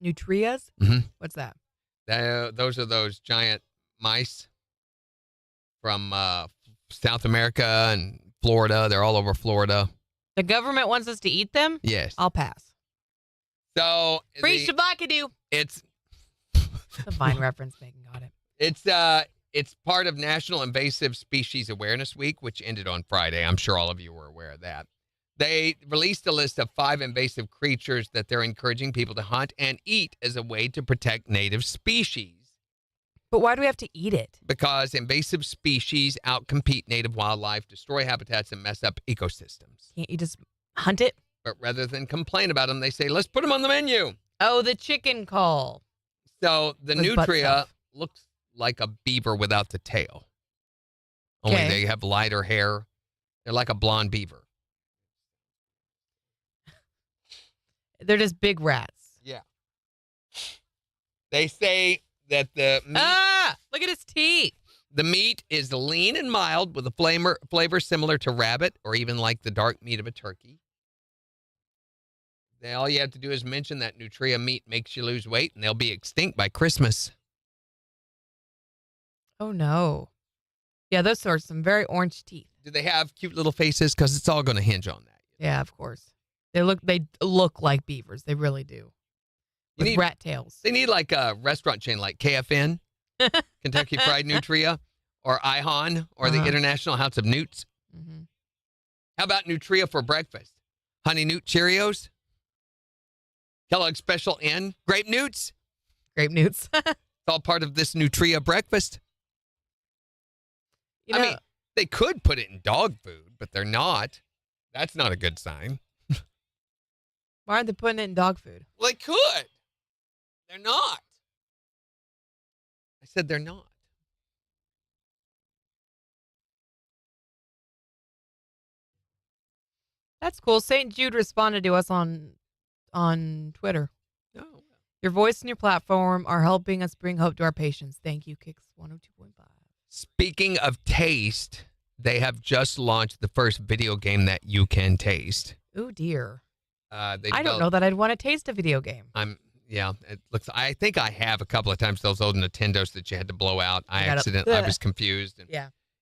S2: Nutrias?
S3: Mhm.
S2: What's that?
S3: Those are those giant mice from South America and Florida. They're all over Florida.
S2: The government wants us to eat them?
S3: Yes.
S2: I'll pass.
S3: So
S2: Preach to Bakadu.
S3: it's
S2: The Vine reference, Megan got it.
S3: it's part of National Invasive Species Awareness Week, which ended on Friday. I'm sure all of you were aware of that. They released a list of 5 invasive creatures that they're encouraging people to hunt and eat as a way to protect native species.
S2: But why do we have to eat it?
S3: Because invasive species outcompete native wildlife, destroy habitats, and mess up ecosystems.
S2: Can't you just hunt it?
S3: But rather than complain about them, they say, let's put them on the menu.
S2: Oh, the chicken call.
S3: So the
S2: With butt
S3: nutria
S2: stuff.
S3: looks like a beaver without the tail. Only
S2: Okay.
S3: they have lighter hair. They're like a blonde beaver.
S2: They're just big rats.
S3: Yeah. They say that the meat,
S2: Look at his teeth.
S3: The meat is lean and mild with a flavor similar to rabbit or even like the dark meat of a turkey. All you have to do is mention that Nutria meat makes you lose weight, and they'll be extinct by Christmas.
S2: Oh, no. Yeah, those are some very orange teeth.
S3: Do they have cute little faces? Because it's all going to hinge on that.
S2: Yeah, of course. They look like beavers. They really do. With rat tails.
S3: They need like a restaurant chain like KFN, Kentucky Fried Nutria, or IHON, or the International House of Newts.
S2: Mm-hmm.
S3: How about Nutria for breakfast? Honey Newt Cheerios? Kellogg's Special N? Grape Newts?
S2: Grape Newts.
S3: It's all part of this Nutria breakfast. I mean, they could put it in dog food, but they're not. That's not a good sign.
S2: Why aren't they putting it in dog food?
S3: Well, they could. They're not. I said they're not.
S2: That's cool. St. Jude responded to us on Twitter.
S3: Oh.
S2: Your voice and your platform are helping us bring hope to our patients. Thank you, KIX 102.5.
S3: Speaking of taste, they have just launched the first video game that you can taste.
S2: Oh, dear.
S3: I
S2: don't know that I'd want to taste a video game.
S3: I think I have a couple of times those old Nintendos that you had to blow out. I was confused.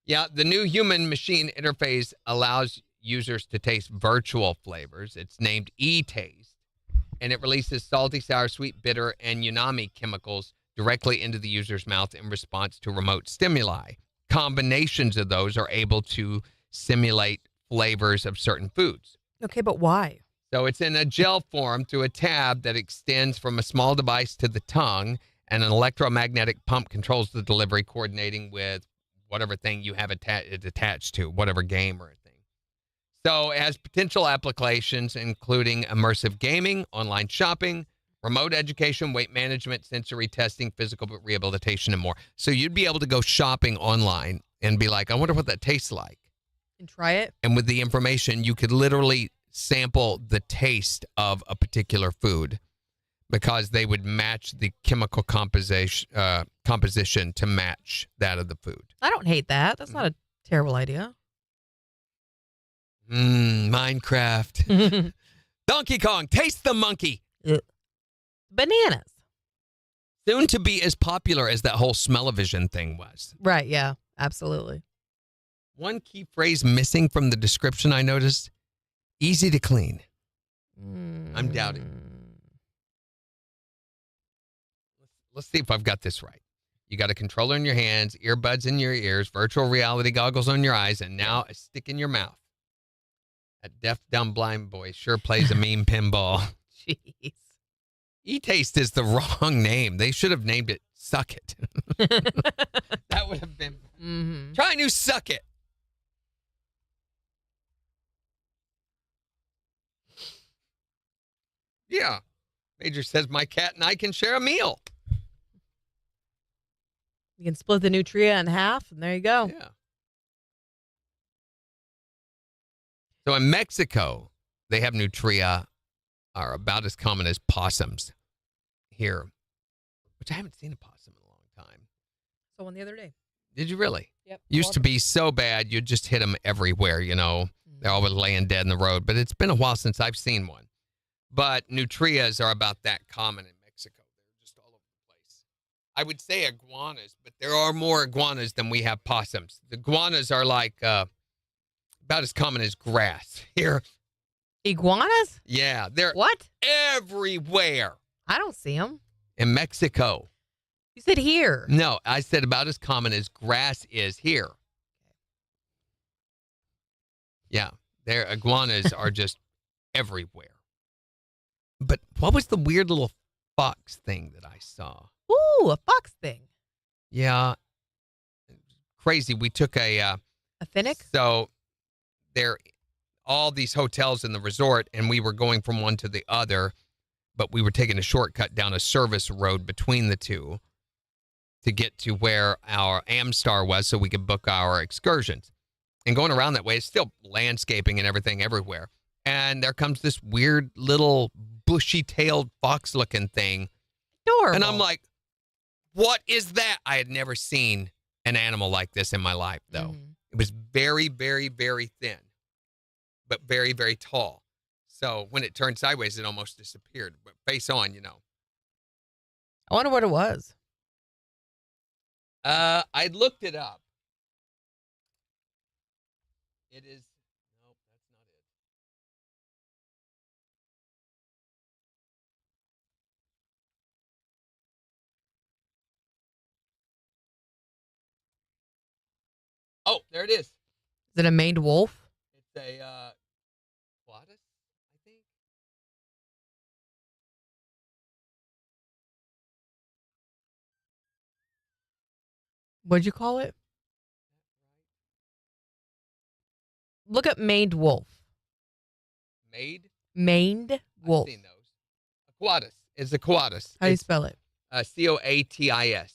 S3: Yeah, the new human-machine interface allows users to taste virtual flavors. It's named E-Taste, and it releases salty, sour, sweet, bitter, and umami chemicals directly into the user's mouth in response to remote stimuli. Combinations of those are able to simulate flavors of certain foods.
S2: Okay, but why?
S3: So it's in a gel form through a tab that extends from a small device to the tongue, and an electromagnetic pump controls the delivery, coordinating with whatever thing you have attached to, whatever game or thing. So it has potential applications, including immersive gaming, online shopping, remote education, weight management, sensory testing, physical rehabilitation, and more. So you'd be able to go shopping online and be like, I wonder what that tastes like.
S2: And try it.
S3: And with the information, you could literally sample the taste of a particular food because they would match the chemical composition to match that of the food.
S2: I don't hate that. That's not a terrible idea.
S3: Minecraft. Donkey Kong, taste the monkey.
S2: Bananas.
S3: Soon to be as popular as that whole smell-o-vision thing was.
S2: Right, yeah, absolutely.
S3: One key phrase missing from the description I noticed, easy to clean. I'm doubting. Let's see if I've got this right. You got a controller in your hands, earbuds in your ears, virtual reality goggles on your eyes, and now a stick in your mouth. That deaf, dumb, blind boy sure plays a mean pinball.
S2: Jeez.
S3: E-Taste is the wrong name. They should have named it Suck It. That would have been...
S2: Mm-hmm.
S3: Try new Suck It. Yeah. Major says my cat and I can share a meal.
S2: You can split the Nutria in half, and there you go.
S3: Yeah. So in Mexico, they have Nutria are about as common as possums here, which I haven't seen a possum in a long time.
S2: So one the other day.
S3: Did you really?
S2: Yep.
S3: Used to be so bad, you'd just hit them everywhere, you know. They're always laying dead in the road, but it's been a while since I've seen one. But Nutrias are about that common in Mexico. They're just all over the place. I would say iguanas, but there are more iguanas than we have possums. The iguanas are like about as common as grass here.
S2: Iguanas?
S3: Yeah, they're
S2: what?
S3: Everywhere.
S2: I don't see them.
S3: In Mexico.
S2: You said here.
S3: No, I said about as common as grass is here. Yeah, their iguanas are just everywhere. But what was the weird little fox thing that I saw?
S2: Ooh, a fox thing.
S3: Yeah. Crazy. We took a
S2: finnick?
S3: So there all these hotels in the resort, and we were going from one to the other, but we were taking a shortcut down a service road between the two to get to where our Amstar was so we could book our excursions. And going around that way, it's still landscaping and everything everywhere. And there comes this weird little bushy-tailed fox-looking thing.
S2: Adorable.
S3: And I'm like, what is that? I had never seen an animal like this in my life, though.
S2: Mm-hmm.
S3: It was very, very, very thin, but very, very tall. So when it turned sideways, it almost disappeared. But face on,
S2: I wonder what it was.
S3: I looked it up. It is. Nope, that's not it. Oh, there it is.
S2: Is it a maned wolf?
S3: It's a quadus, I think.
S2: What'd you call it? Look up maned wolf. Maned wolf.
S3: I've seen those. A quadus. It's a quadus.
S2: How do you spell it?
S3: Coatis.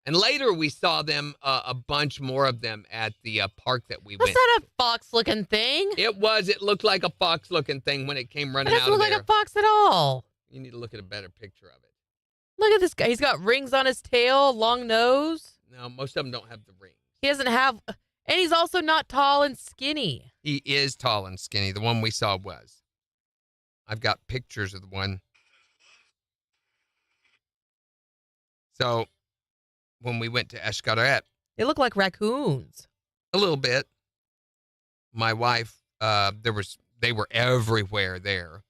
S3: And later we saw them, a bunch more of them at the park that we
S2: That's
S3: went.
S2: not a fox-looking thing.
S3: It was. It looked like a fox-looking thing when it came running
S2: It
S3: out
S2: doesn't
S3: of
S2: look
S3: there.
S2: like a fox at all.
S3: You need to look at a better picture of it.
S2: Look at this guy. He's got rings on his tail, long nose.
S3: No, most of them don't have the rings.
S2: He doesn't have, and he's also not tall and skinny.
S3: He is tall and skinny. The one we saw was. I've got pictures of the one. So when we went to Escaret,
S2: They look like raccoons.
S3: a little bit. My wife, they were everywhere there.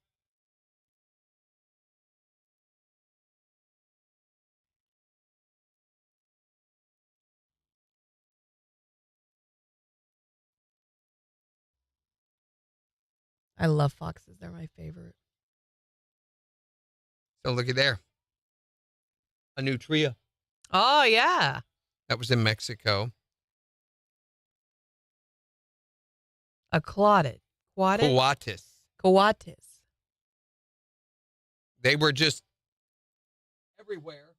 S2: I love foxes. They're my favorite.
S3: So looky there. A nutria.
S2: Oh, yeah.
S3: That was in Mexico.
S2: A clotted.
S3: Coatis.
S2: Coatis.
S3: They were just everywhere.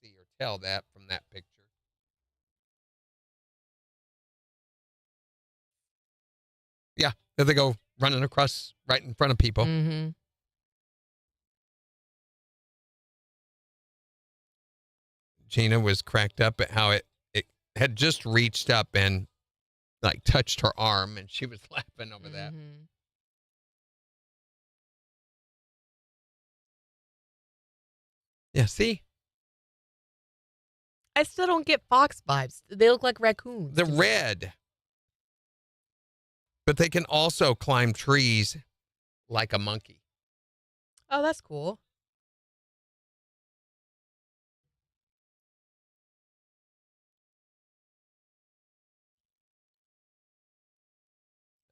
S3: You can see or tell that from that picture. Yeah, there they go running across right in front of people.
S2: Mm-hmm.
S3: Gina was cracked up at how it had just reached up and like touched her arm, and she was laughing over that.
S2: Mm-hmm.
S3: Yeah, see?
S2: I still don't get fox vibes. They look like raccoons.
S3: They're red. But they can also climb trees like a monkey.
S2: Oh, that's cool.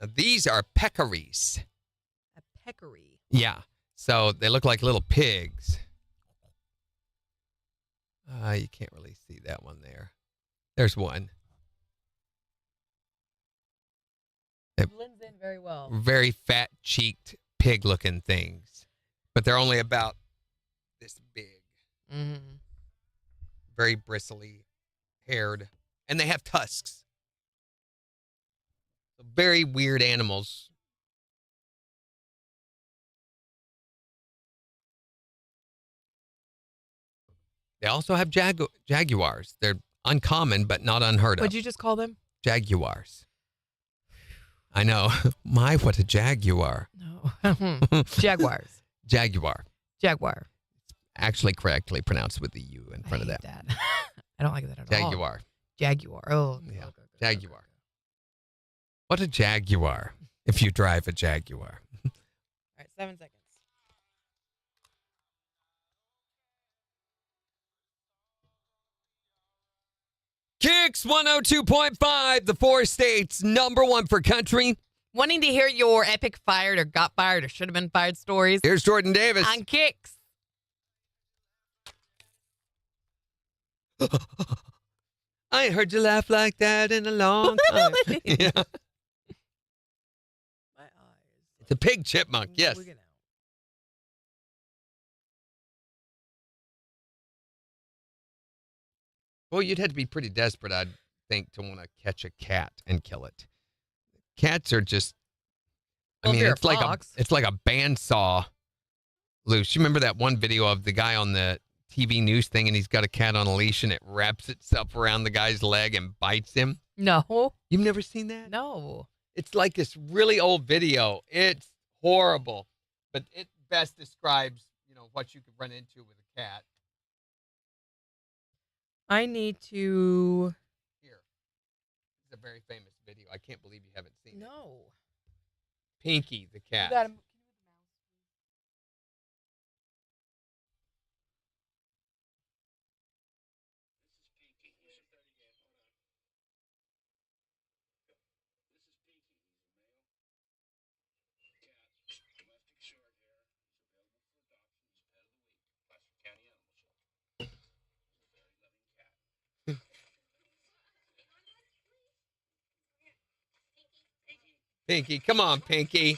S3: Now, these are peccaries.
S2: A peccary.
S3: Yeah. So they look like little pigs. You can't really see that one there. There's one.
S2: It blends in very well.
S3: Very fat-cheeked, pig-looking things. But they're only about this big.
S2: Mm-hmm.
S3: Very bristly, haired. And they have tusks. Very weird animals. They also have jaguars. They're uncommon, but not unheard of.
S2: What'd you just call them?
S3: Jaguars. I know. My, what a jaguar.
S2: No. Jaguars.
S3: Jaguar.
S2: Jaguar.
S3: Actually correctly pronounced with the U in front of that.
S2: I don't like that at all.
S3: Jaguar.
S2: Jaguar. Oh.
S3: Yeah. Jaguar. What a jaguar if you drive a Jaguar.
S2: All right, 7 seconds.
S3: KIX 102.5, the 4 states, #1 for country.
S2: Wanting to hear your epic fired or got fired or should have been fired stories?
S3: Here's Jordan Davis.
S2: On KIX.
S3: I ain't heard you laugh like that in a long time. Yeah.
S2: My eyes.
S3: It's a pig chipmunk, yes.
S2: Wigging out.
S3: Well, you'd have to be pretty desperate, I'd think, to want to catch a cat and kill it. Cats are just,
S2: Well,
S3: I mean,
S2: if you're
S3: it's like a bandsaw loose. You remember that one video of the guy on the TV news thing, and he's got a cat on a leash, and it wraps itself around the guy's leg and bites him?
S2: No.
S3: You've never seen that?
S2: No.
S3: It's like this really old video. It's horrible, but it best describes, what you could run into with a cat.
S2: I need to.
S3: Here. It's a very famous video. I can't believe you haven't seen it.
S2: No.
S3: Pinky the cat.
S2: You got him.
S3: Pinky, come on, Pinky.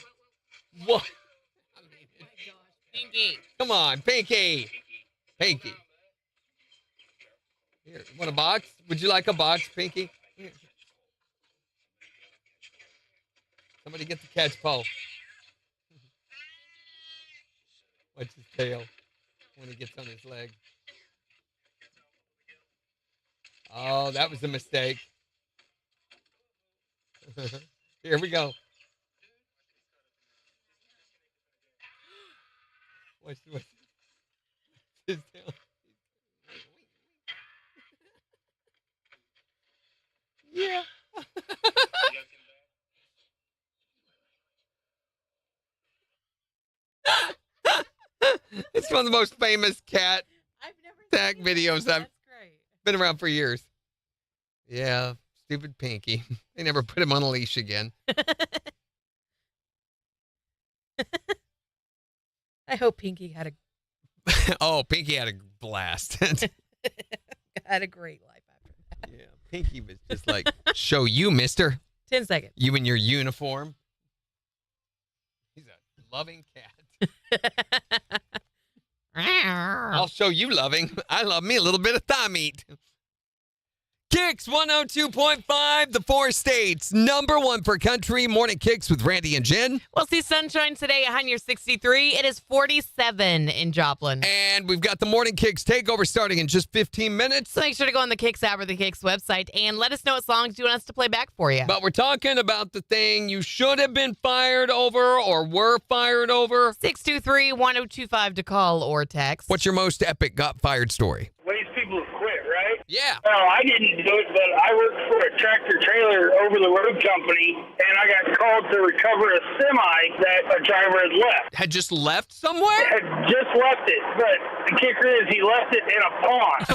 S3: What?
S2: Pinky.
S3: Come on, Pinky. Pinky. Here, want a box? Would you like a box, Pinky? Here. Somebody get the cat's paw. Watch his tail when he gets on his leg. Oh, that was a mistake. Here we go. Watch his tail. Yeah. It's one of the most famous cat attack videos I've been around for years. Yeah, stupid Pinky. They never put him on a leash again.
S2: I hope Pinky had a
S3: Oh, Pinky had a blast.
S2: had a great life after that.
S3: Yeah, Pinky was just like, show you, mister.
S2: 10 seconds.
S3: You in your uniform. He's a loving cat. I'll show you loving. I love me a little bit of thigh meat. KIX 102.5, the 4 states. Number 1 for country. Morning KIX with Randy and Jen.
S2: We'll see sunshine today, a high near 63. It is 47 in Joplin.
S3: And we've got the Morning KIX takeover starting in just 15 minutes.
S2: So make sure to go on the KIX app or the KIX website and let us know what songs you want us to play back for you.
S3: But we're talking about the thing you should have been fired over or were fired over.
S2: 623-1025 to call or text.
S3: What's your most epic got fired story?
S11: Ways people have quit, right?
S3: Yeah.
S11: Well, I didn't do it, but I worked for a tractor-trailer over-the-road company, and I got called to recover a semi that a driver had left.
S3: Had just left somewhere?
S11: Had just left it, but the kicker is he left it in a pond.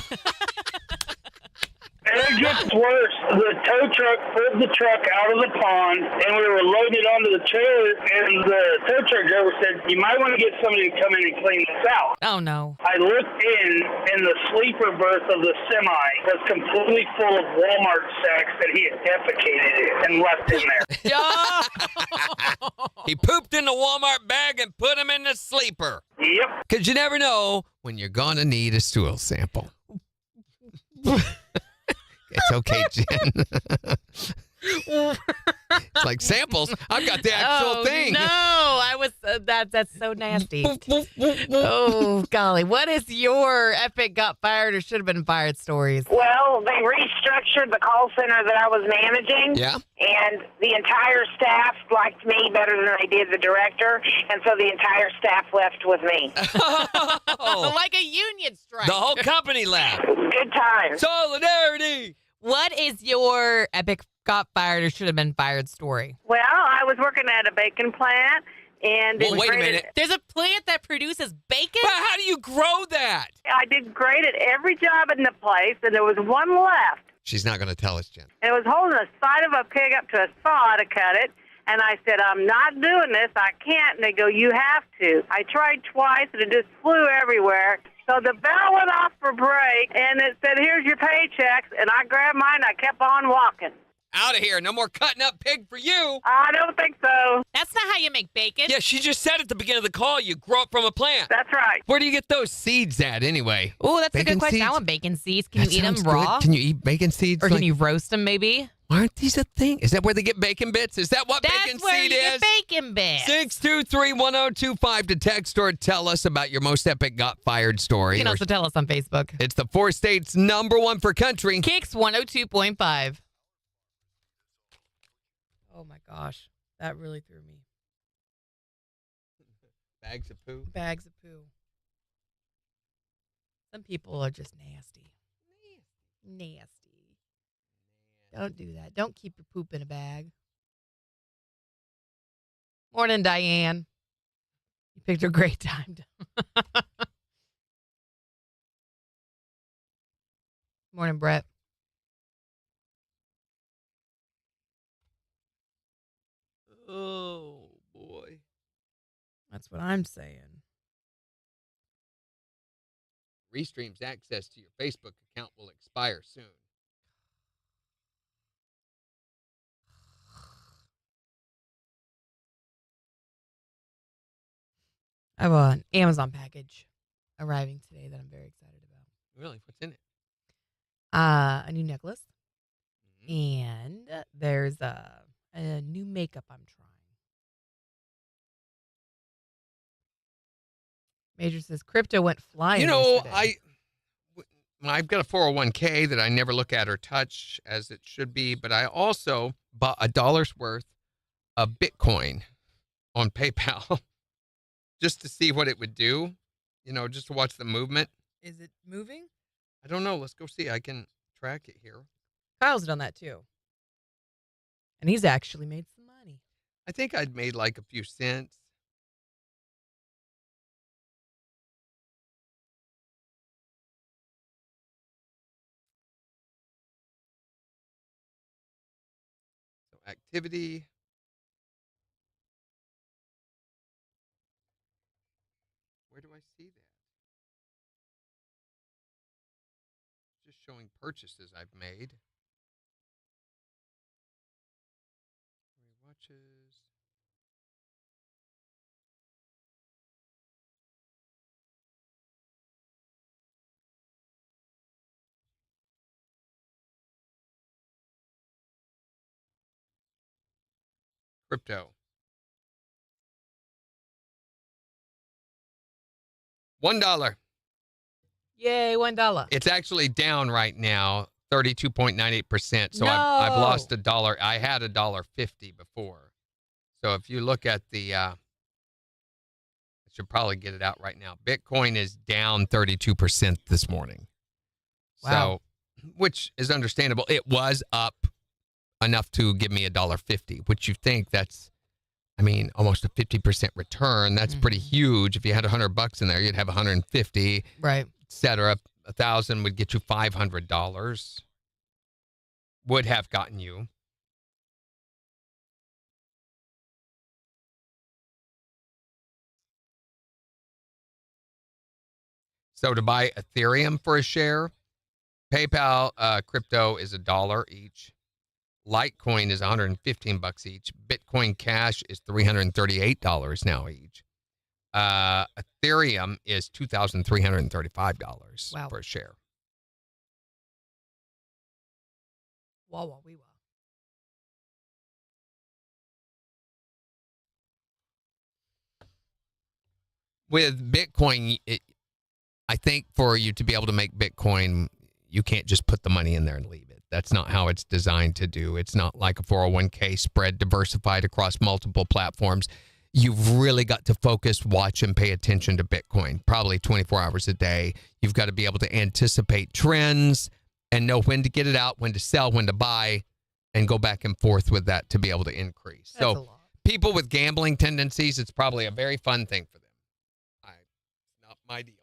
S11: And it gets worse. The tow truck pulled the truck out of the pond, and we were loaded onto the trailer, and the tow truck driver said, you might want to get somebody to come in and clean this out.
S2: Oh, no.
S11: I looked in, and the sleeper berth of the semi was completely full of Walmart sacks that he had defecated in and left in there.
S3: He pooped in the Walmart bag and put him in the sleeper.
S11: Yep.
S3: Because you never know when you're going to need a stool sample. It's okay, Jen. It's like samples. I've got the actual thing.
S2: No, I was that's so nasty. Oh, golly. What is your epic got fired or should have been fired stories?
S10: Well, they restructured the call center that I was managing.
S3: Yeah.
S10: And the entire staff liked me better than they did the director. And so the entire staff left with me.
S2: Like a union strike.
S3: The whole company left.
S10: Good times.
S3: Solidarity.
S2: What is your epic got fired or should have been fired story?
S8: Well, I was working at a bacon plant, and
S3: Well, wait a minute.
S2: There's a plant that produces bacon?
S3: But how do you grow that?
S8: I did great at every job in the place, and there was one left.
S3: She's not going to tell us, Jen.
S8: And it was holding the side of a pig up to a saw to cut it. And I said, I'm not doing this. I can't. And they go, you have to. I tried twice, and it just flew everywhere. So the bell went off for break, and it said, here's your paychecks. And I grabbed mine, and I kept on walking.
S3: Out of here. No more cutting up pig for you.
S8: I don't think so.
S2: That's not how you make bacon.
S3: Yeah, she just said at the beginning of the call you grow up from a plant.
S8: That's right.
S3: Where do you get those seeds at anyway?
S2: Oh, that's a
S3: Bacon
S2: good question.
S3: seeds?
S2: I want bacon seeds. Can
S3: That
S2: you eat them
S3: sounds
S2: raw?
S3: good. Can you eat bacon seeds?
S2: Or can you roast them maybe?
S3: Aren't these a thing? Is that where they get bacon bits? Is that what
S2: That's
S3: bacon
S2: where
S3: seed
S2: you
S3: is?
S2: get bacon bits.
S3: 623-1025 to text or tell us about your most epic got fired story.
S2: You can also tell us on Facebook.
S3: It's the 4 states #1 for country.
S2: KIX 102.5. Oh my gosh. That really threw me.
S3: Bags of poo.
S2: Bags of poo. Some people are just nasty. Nasty. Don't do that. Don't keep your poop in a bag. Morning, Diane. You picked a great time. Morning, Brett.
S3: Oh, boy.
S2: That's what I'm saying.
S3: Restream's access to your Facebook account will expire soon.
S2: I have an Amazon package arriving today that I'm very excited about.
S3: Really? What's in it?
S2: A new necklace. And there's a new makeup I'm trying. Major says crypto went flying.
S3: You know,
S2: yesterday.
S3: I've got a 401k that I never look at or touch as it should be, but I also bought $1 worth of Bitcoin on PayPal just to see what it would do, just to watch the movement.
S2: Is it moving?
S3: I don't know. Let's go see. I can track it here.
S2: Kyle's done that too. And he's actually made some money.
S3: I think I'd made like a few cents. So activity. Where do I see that? Just showing purchases I've made. Watches. Crypto. $1.
S2: Yay, $1.
S3: It's actually down right now, 32.98%. So
S2: No.
S3: I've lost $1. I had $1.50 before. So if you look at the, I should probably get it out right now. Bitcoin is down 32% this morning.
S2: Wow.
S3: So, which is understandable. It was up enough to give me $1.50, which you think that's, almost a 50% return. That's pretty huge. If you had $100 in there, you'd have 150,
S2: right,
S3: et cetera. 1,000 would get you $500. Would have gotten you. So to buy Ethereum for a share, PayPal crypto is $1 each. Litecoin is $115 each. Bitcoin Cash is $338 now each. Ethereum is $2,335 per share.
S2: Wah, wee, wah.
S3: With Bitcoin, I think for you to be able to make Bitcoin, you can't just put the money in there and leave it. That's not how it's designed to do. It's not like a 401k spread diversified across multiple platforms. You've really got to focus, watch, and pay attention to Bitcoin, probably 24 hours a day. You've got to be able to anticipate trends and know when to get it out, when to sell, when to buy, and go back and forth with that to be able to increase.
S2: That's a
S3: So
S2: lot.
S3: people with gambling tendencies, it's probably a very fun thing for them. It's not my deal.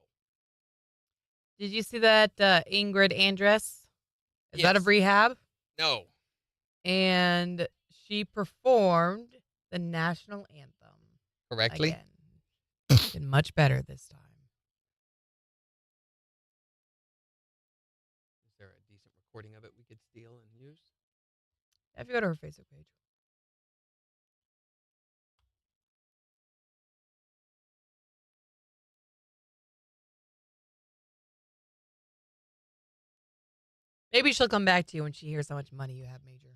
S2: Did you see that Ingrid Andress is out of
S3: Yes.
S2: rehab?
S3: No.
S2: And she performed the national anthem.
S3: Correctly?
S2: Again. Did much better this time.
S3: Is there a decent recording of it we could steal and use?
S2: If you go to her Facebook page. Maybe she'll come back to you when she hears how much money you have, Major.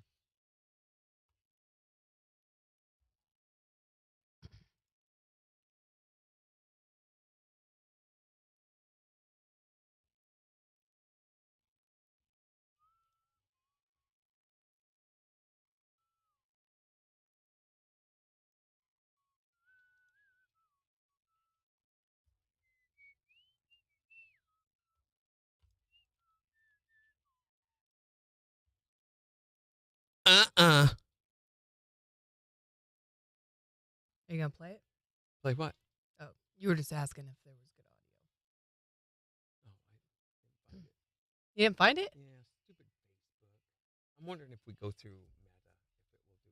S3: Uh-uh.
S2: Are you going to play it?
S3: Play what?
S2: Oh, you were just asking if there was good audio. You didn't find it?
S3: Yeah, stupid Facebook. I'm wondering if we go through Meta, if it will do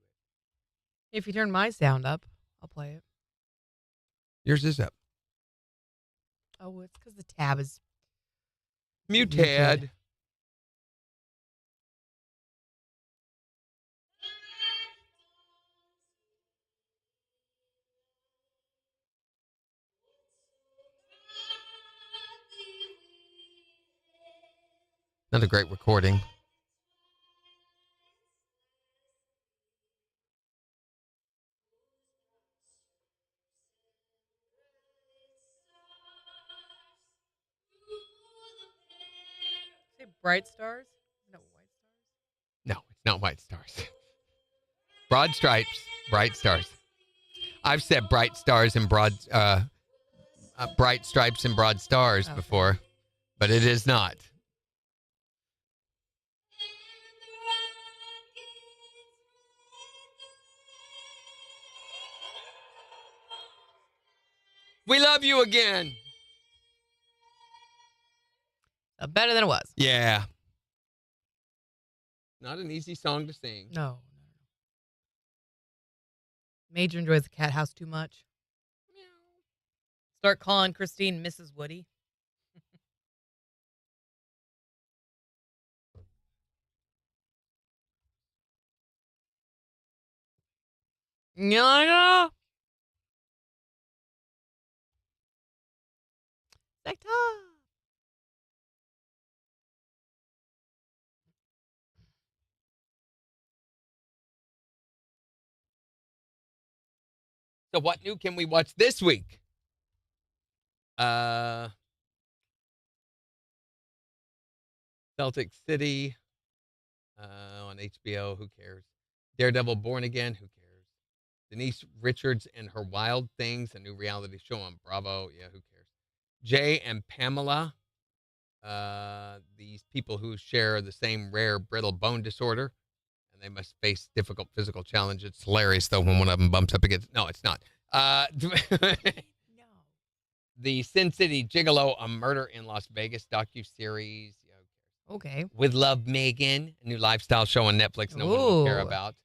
S3: it.
S2: If you turn my sound up, I'll play it.
S3: Yours is up.
S2: Oh, it's because the tab is
S3: Muted. Not a great recording.
S2: Say Bright Stars? No, White Stars?
S3: No, it's not White Stars. Broad Stripes, Bright Stars. I've said Bright Stars and Bright Stripes and Broad Stars before, but it is not. We love you again.
S2: Better than it was.
S3: Yeah. Not an easy song to sing.
S2: No. Major enjoys the cat house too much. Start calling Christine Mrs. Woody. Yeah. Sector.
S3: So what new can we watch this week? Celtic City on HBO. Who cares? Daredevil Born Again. Who cares? Denise Richards and Her Wild Things, a new reality show on Bravo. Yeah, who cares? Jay and Pamela. These people who share the same rare brittle bone disorder, and they must face difficult physical challenges. It's hilarious, though, when one of them bumps up against... No, it's not. The Sin City Gigolo, a murder in Las Vegas docuseries.
S2: Okay.
S3: With Love Megan, a new lifestyle show on Netflix no one will care about.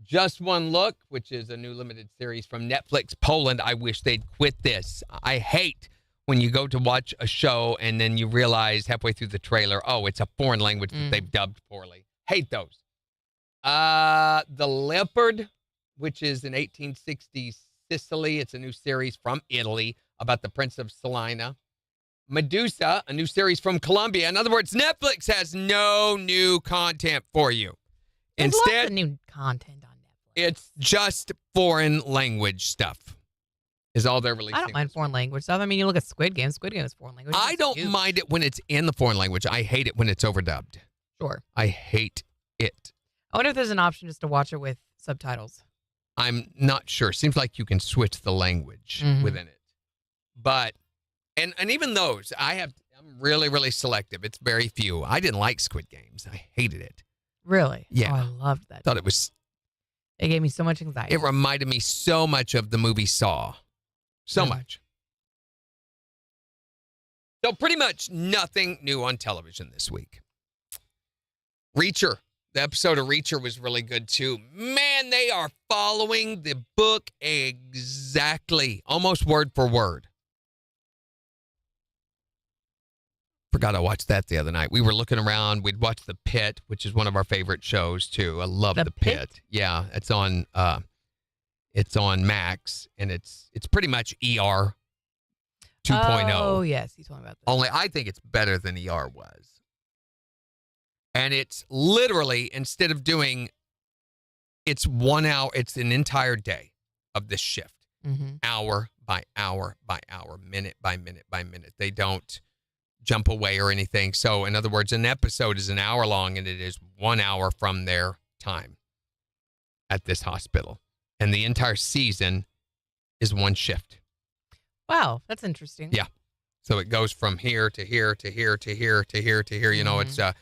S3: Just One Look, which is a new limited series from Netflix Poland. I wish they'd quit this. I hate when you go to watch a show and then you realize halfway through the trailer, oh, it's a foreign language that they've dubbed poorly. Hate those. The Leopard, which is in 1860s Sicily. It's a new series from Italy about the Prince of Salina. Medusa, a new series from Colombia. In other words, Netflix has no new content for you.
S2: There's lots
S3: Instead,
S2: of new content on Netflix.
S3: it's just foreign language stuff is all they're releasing.
S2: I don't mind foreign language stuff. I mean, you look at Squid Game. Squid Game is foreign language.
S3: I
S2: It's
S3: don't
S2: huge.
S3: mind it when it's in the foreign language. I hate it when it's overdubbed.
S2: Sure.
S3: I hate it.
S2: I wonder if there's an option just to watch it with subtitles.
S3: I'm not sure. Seems like you can switch the language within it. But, and even those, I'm really, really selective. It's very few. I didn't like Squid Games. I hated it.
S2: Really?
S3: Yeah.
S2: Oh, I loved that.
S3: Thought it was,
S2: It gave me so much anxiety.
S3: it reminded me so much of the movie Saw. So much. So pretty much nothing new on television this week. Reacher. The episode of Reacher was really good too. Man, they are following the book exactly, almost word for word. Forgot I watched that the other night. We were looking around. We'd watched The Pit, which is one of our favorite shows too. I love The Pit. Yeah, it's on Max, and it's pretty much ER 2.0.
S2: Oh, yes. You told me about that.
S3: Only I think it's better than ER was. And it's literally, instead of doing, it's 1 hour, it's an entire day of this shift. Hour by hour by hour, minute by minute by minute. They don't jump away or anything. So, in other words, an episode is an hour long, and it is 1 hour from their time at this hospital. And the entire season is one shift.
S2: Wow, that's interesting.
S3: Yeah. So it goes from here to here to here to here to here to here. You know, it's a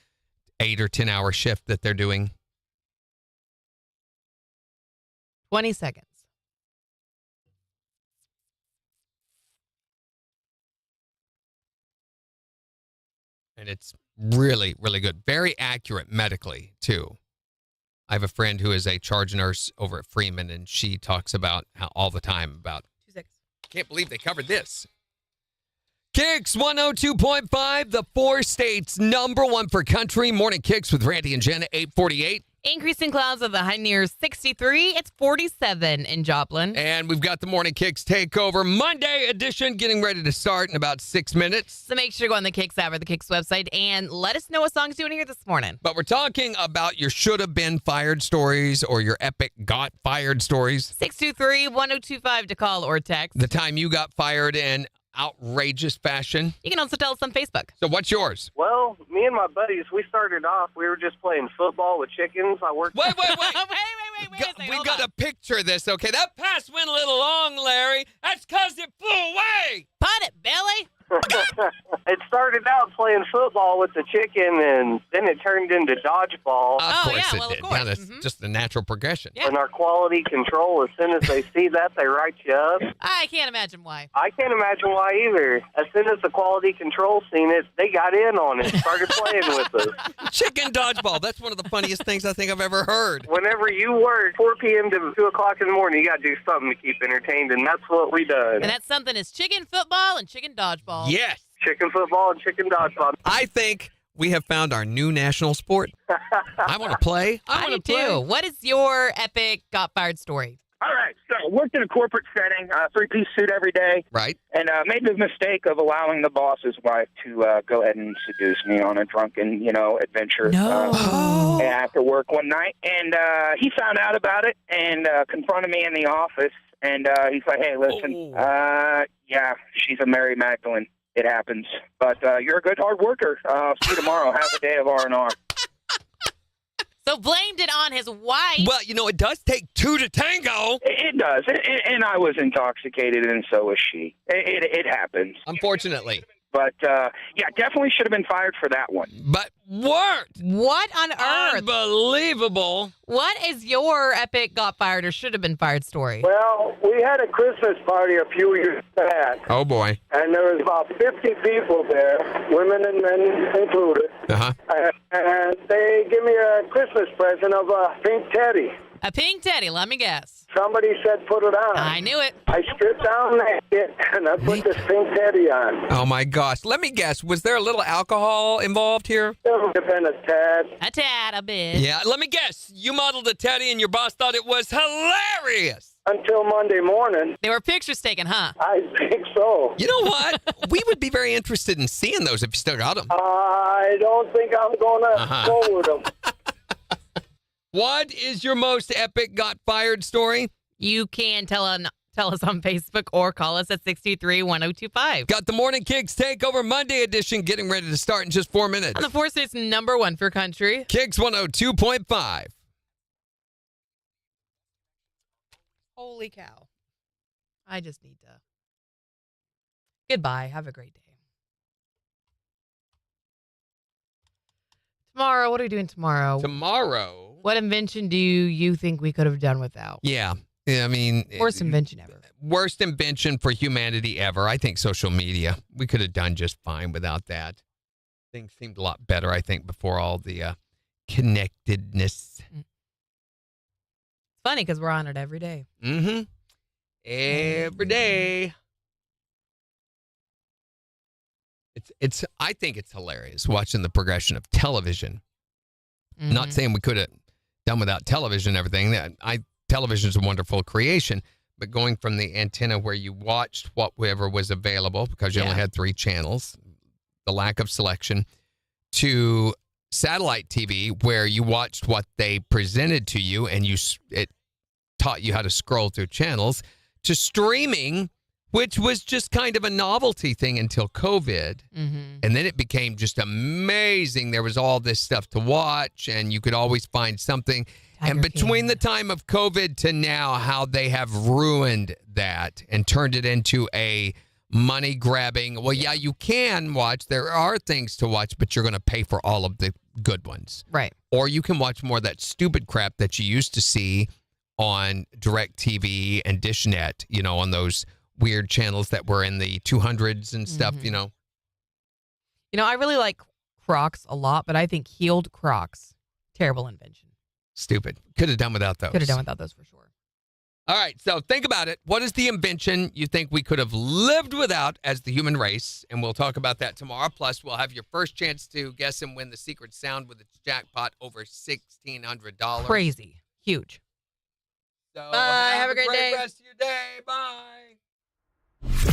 S3: 8 or 10 hour shift that they're doing.
S2: 20 seconds.
S3: And it's really, really good. Very accurate medically, too. I have a friend who is a charge nurse over at Freeman, and she talks about how all the time about.
S2: 26.
S3: Can't believe they covered this. KIX 102.5, the 4 states number 1 for country. Morning KIX with Randy and Jen at 8:48.
S2: Increasing clouds of the high near 63. It's 47 in Joplin.
S3: And we've got the Morning KIX Takeover Monday edition getting ready to start in about 6 minutes.
S2: So make sure to go on the KIX app or the KIX website and let us know what songs you want to hear this morning.
S3: But we're talking about your should have been fired stories or your epic got fired stories.
S2: 623-1025 to call or text.
S3: The time you got fired in outrageous fashion.
S2: You can also tell us on Facebook.
S3: So what's yours?
S12: Well, me and my buddies, we started off, we were just playing football with chickens. I worked.
S3: Wait.
S2: wait a second.
S3: We
S2: Hold
S3: got
S2: on.
S3: to picture this, okay? That pass went a little long, Larry. That's because it flew away.
S2: Punt it, Billy.
S12: It started out playing football with the chicken, and then it turned into dodgeball.
S3: Of course
S2: yeah,
S3: it
S2: well,
S3: did.
S2: of course.
S3: Yeah, that's just the natural progression.
S2: Yeah.
S12: And our quality control, as soon as they see that, they write you up.
S2: I can't imagine why.
S12: I can't imagine why either. As soon as the quality control seen it, they got in on it, started playing with us.
S3: Chicken dodgeball. That's one of the funniest things I think I've ever heard.
S12: Whenever you work 4 p.m. to 2 o'clock in the morning, you got to do something to keep entertained, and that's what we done.
S2: And that something is chicken football and chicken dodgeball.
S3: Yes.
S12: Chicken football and chicken dodgeball.
S3: I think we have found our new national sport. I want to play.
S2: I do too. What is your epic got fired story?
S13: All right, so worked in a corporate setting, 3-piece suit every day.
S3: Right.
S13: And made the mistake of allowing the boss's wife to go ahead and seduce me on a drunken, adventure after work one night. And he found out about it and confronted me in the office. And he's like, hey, listen, yeah, she's a Mary Magdalene. It happens. But you're a good hard worker. See you tomorrow. Have a day of R&R.
S2: So blamed it on his wife.
S3: Well, it does take 2 to tango.
S13: It does. And I was intoxicated, and so was she. It happens.
S3: Unfortunately.
S13: But, yeah, definitely should have been fired for that one.
S3: But weren't.
S2: What on earth?
S3: Unbelievable.
S2: What is your epic got fired or should have been fired story?
S14: Well, we had a Christmas party a few years back.
S3: Oh, boy.
S14: And there was about 50 people there, women and men included.
S3: Uh-huh.
S14: And they give me a Christmas present of a pink teddy.
S2: A pink teddy, let me guess.
S14: Somebody said put it on.
S2: I knew it.
S14: I stripped down naked and I put this pink teddy on.
S3: Oh, my gosh. Let me guess. Was there a little alcohol involved here?
S14: There would have been a tad.
S2: A tad, a bit.
S3: Yeah, let me guess. You modeled a teddy and your boss thought it was hilarious.
S14: Until Monday morning.
S2: There were pictures taken, huh?
S14: I think so.
S3: You know what? We would be very interested in seeing those if you still got them.
S14: I don't think I'm going to go with them.
S3: What is your most epic got fired story?
S2: You can tell us on Facebook or call us at 623-1025.
S3: Got the Morning KIX Takeover Monday edition getting ready to start in just 4 minutes.
S2: On the 4 states number 1 for country.
S3: KIX 102.5.
S2: Holy cow. I just need to. Goodbye. Have a great day. Tomorrow, what are we doing tomorrow?
S3: Tomorrow?
S2: What invention do you think we could have done without?
S3: Yeah, I mean...
S2: Worst invention ever.
S3: Worst invention for humanity ever. I think social media. We could have done just fine without that. Things seemed a lot better, I think, before all the connectedness.
S2: It's funny because we're on it every day.
S3: Mm-hmm. Every day. I think it's hilarious watching the progression of television.
S2: Mm-hmm.
S3: Not saying we could have done without television and everything. Television is a wonderful creation, but going from the antenna where you watched whatever was available because you only had 3 channels, the lack of selection, to satellite TV where you watched what they presented to you and it taught you how to scroll through channels, to streaming, which was just kind of a novelty thing until COVID.
S2: Mm-hmm.
S3: And then it became just amazing. There was all this stuff to watch, and you could always find something. And between the time of COVID to now, how they have ruined that and turned it into a money-grabbing, well, yeah, you can watch. There are things to watch, but you're going to pay for all of the good ones.
S2: Right.
S3: Or you can watch more of that stupid crap that you used to see on DirecTV and DishNet, on those weird channels that were in the 200s and stuff,
S2: I really like Crocs a lot, but I think heeled Crocs, terrible invention.
S3: Stupid. Could have done without those.
S2: Could have done without those for sure.
S3: All right, so think about it. What is the invention you think we could have lived without as the human race? And we'll talk about that tomorrow. Plus, we'll have your first chance to guess and win the secret sound with its jackpot over $1,600.
S2: Crazy. Huge.
S3: So
S2: Bye. Have a great day.
S3: rest of your day. Bye.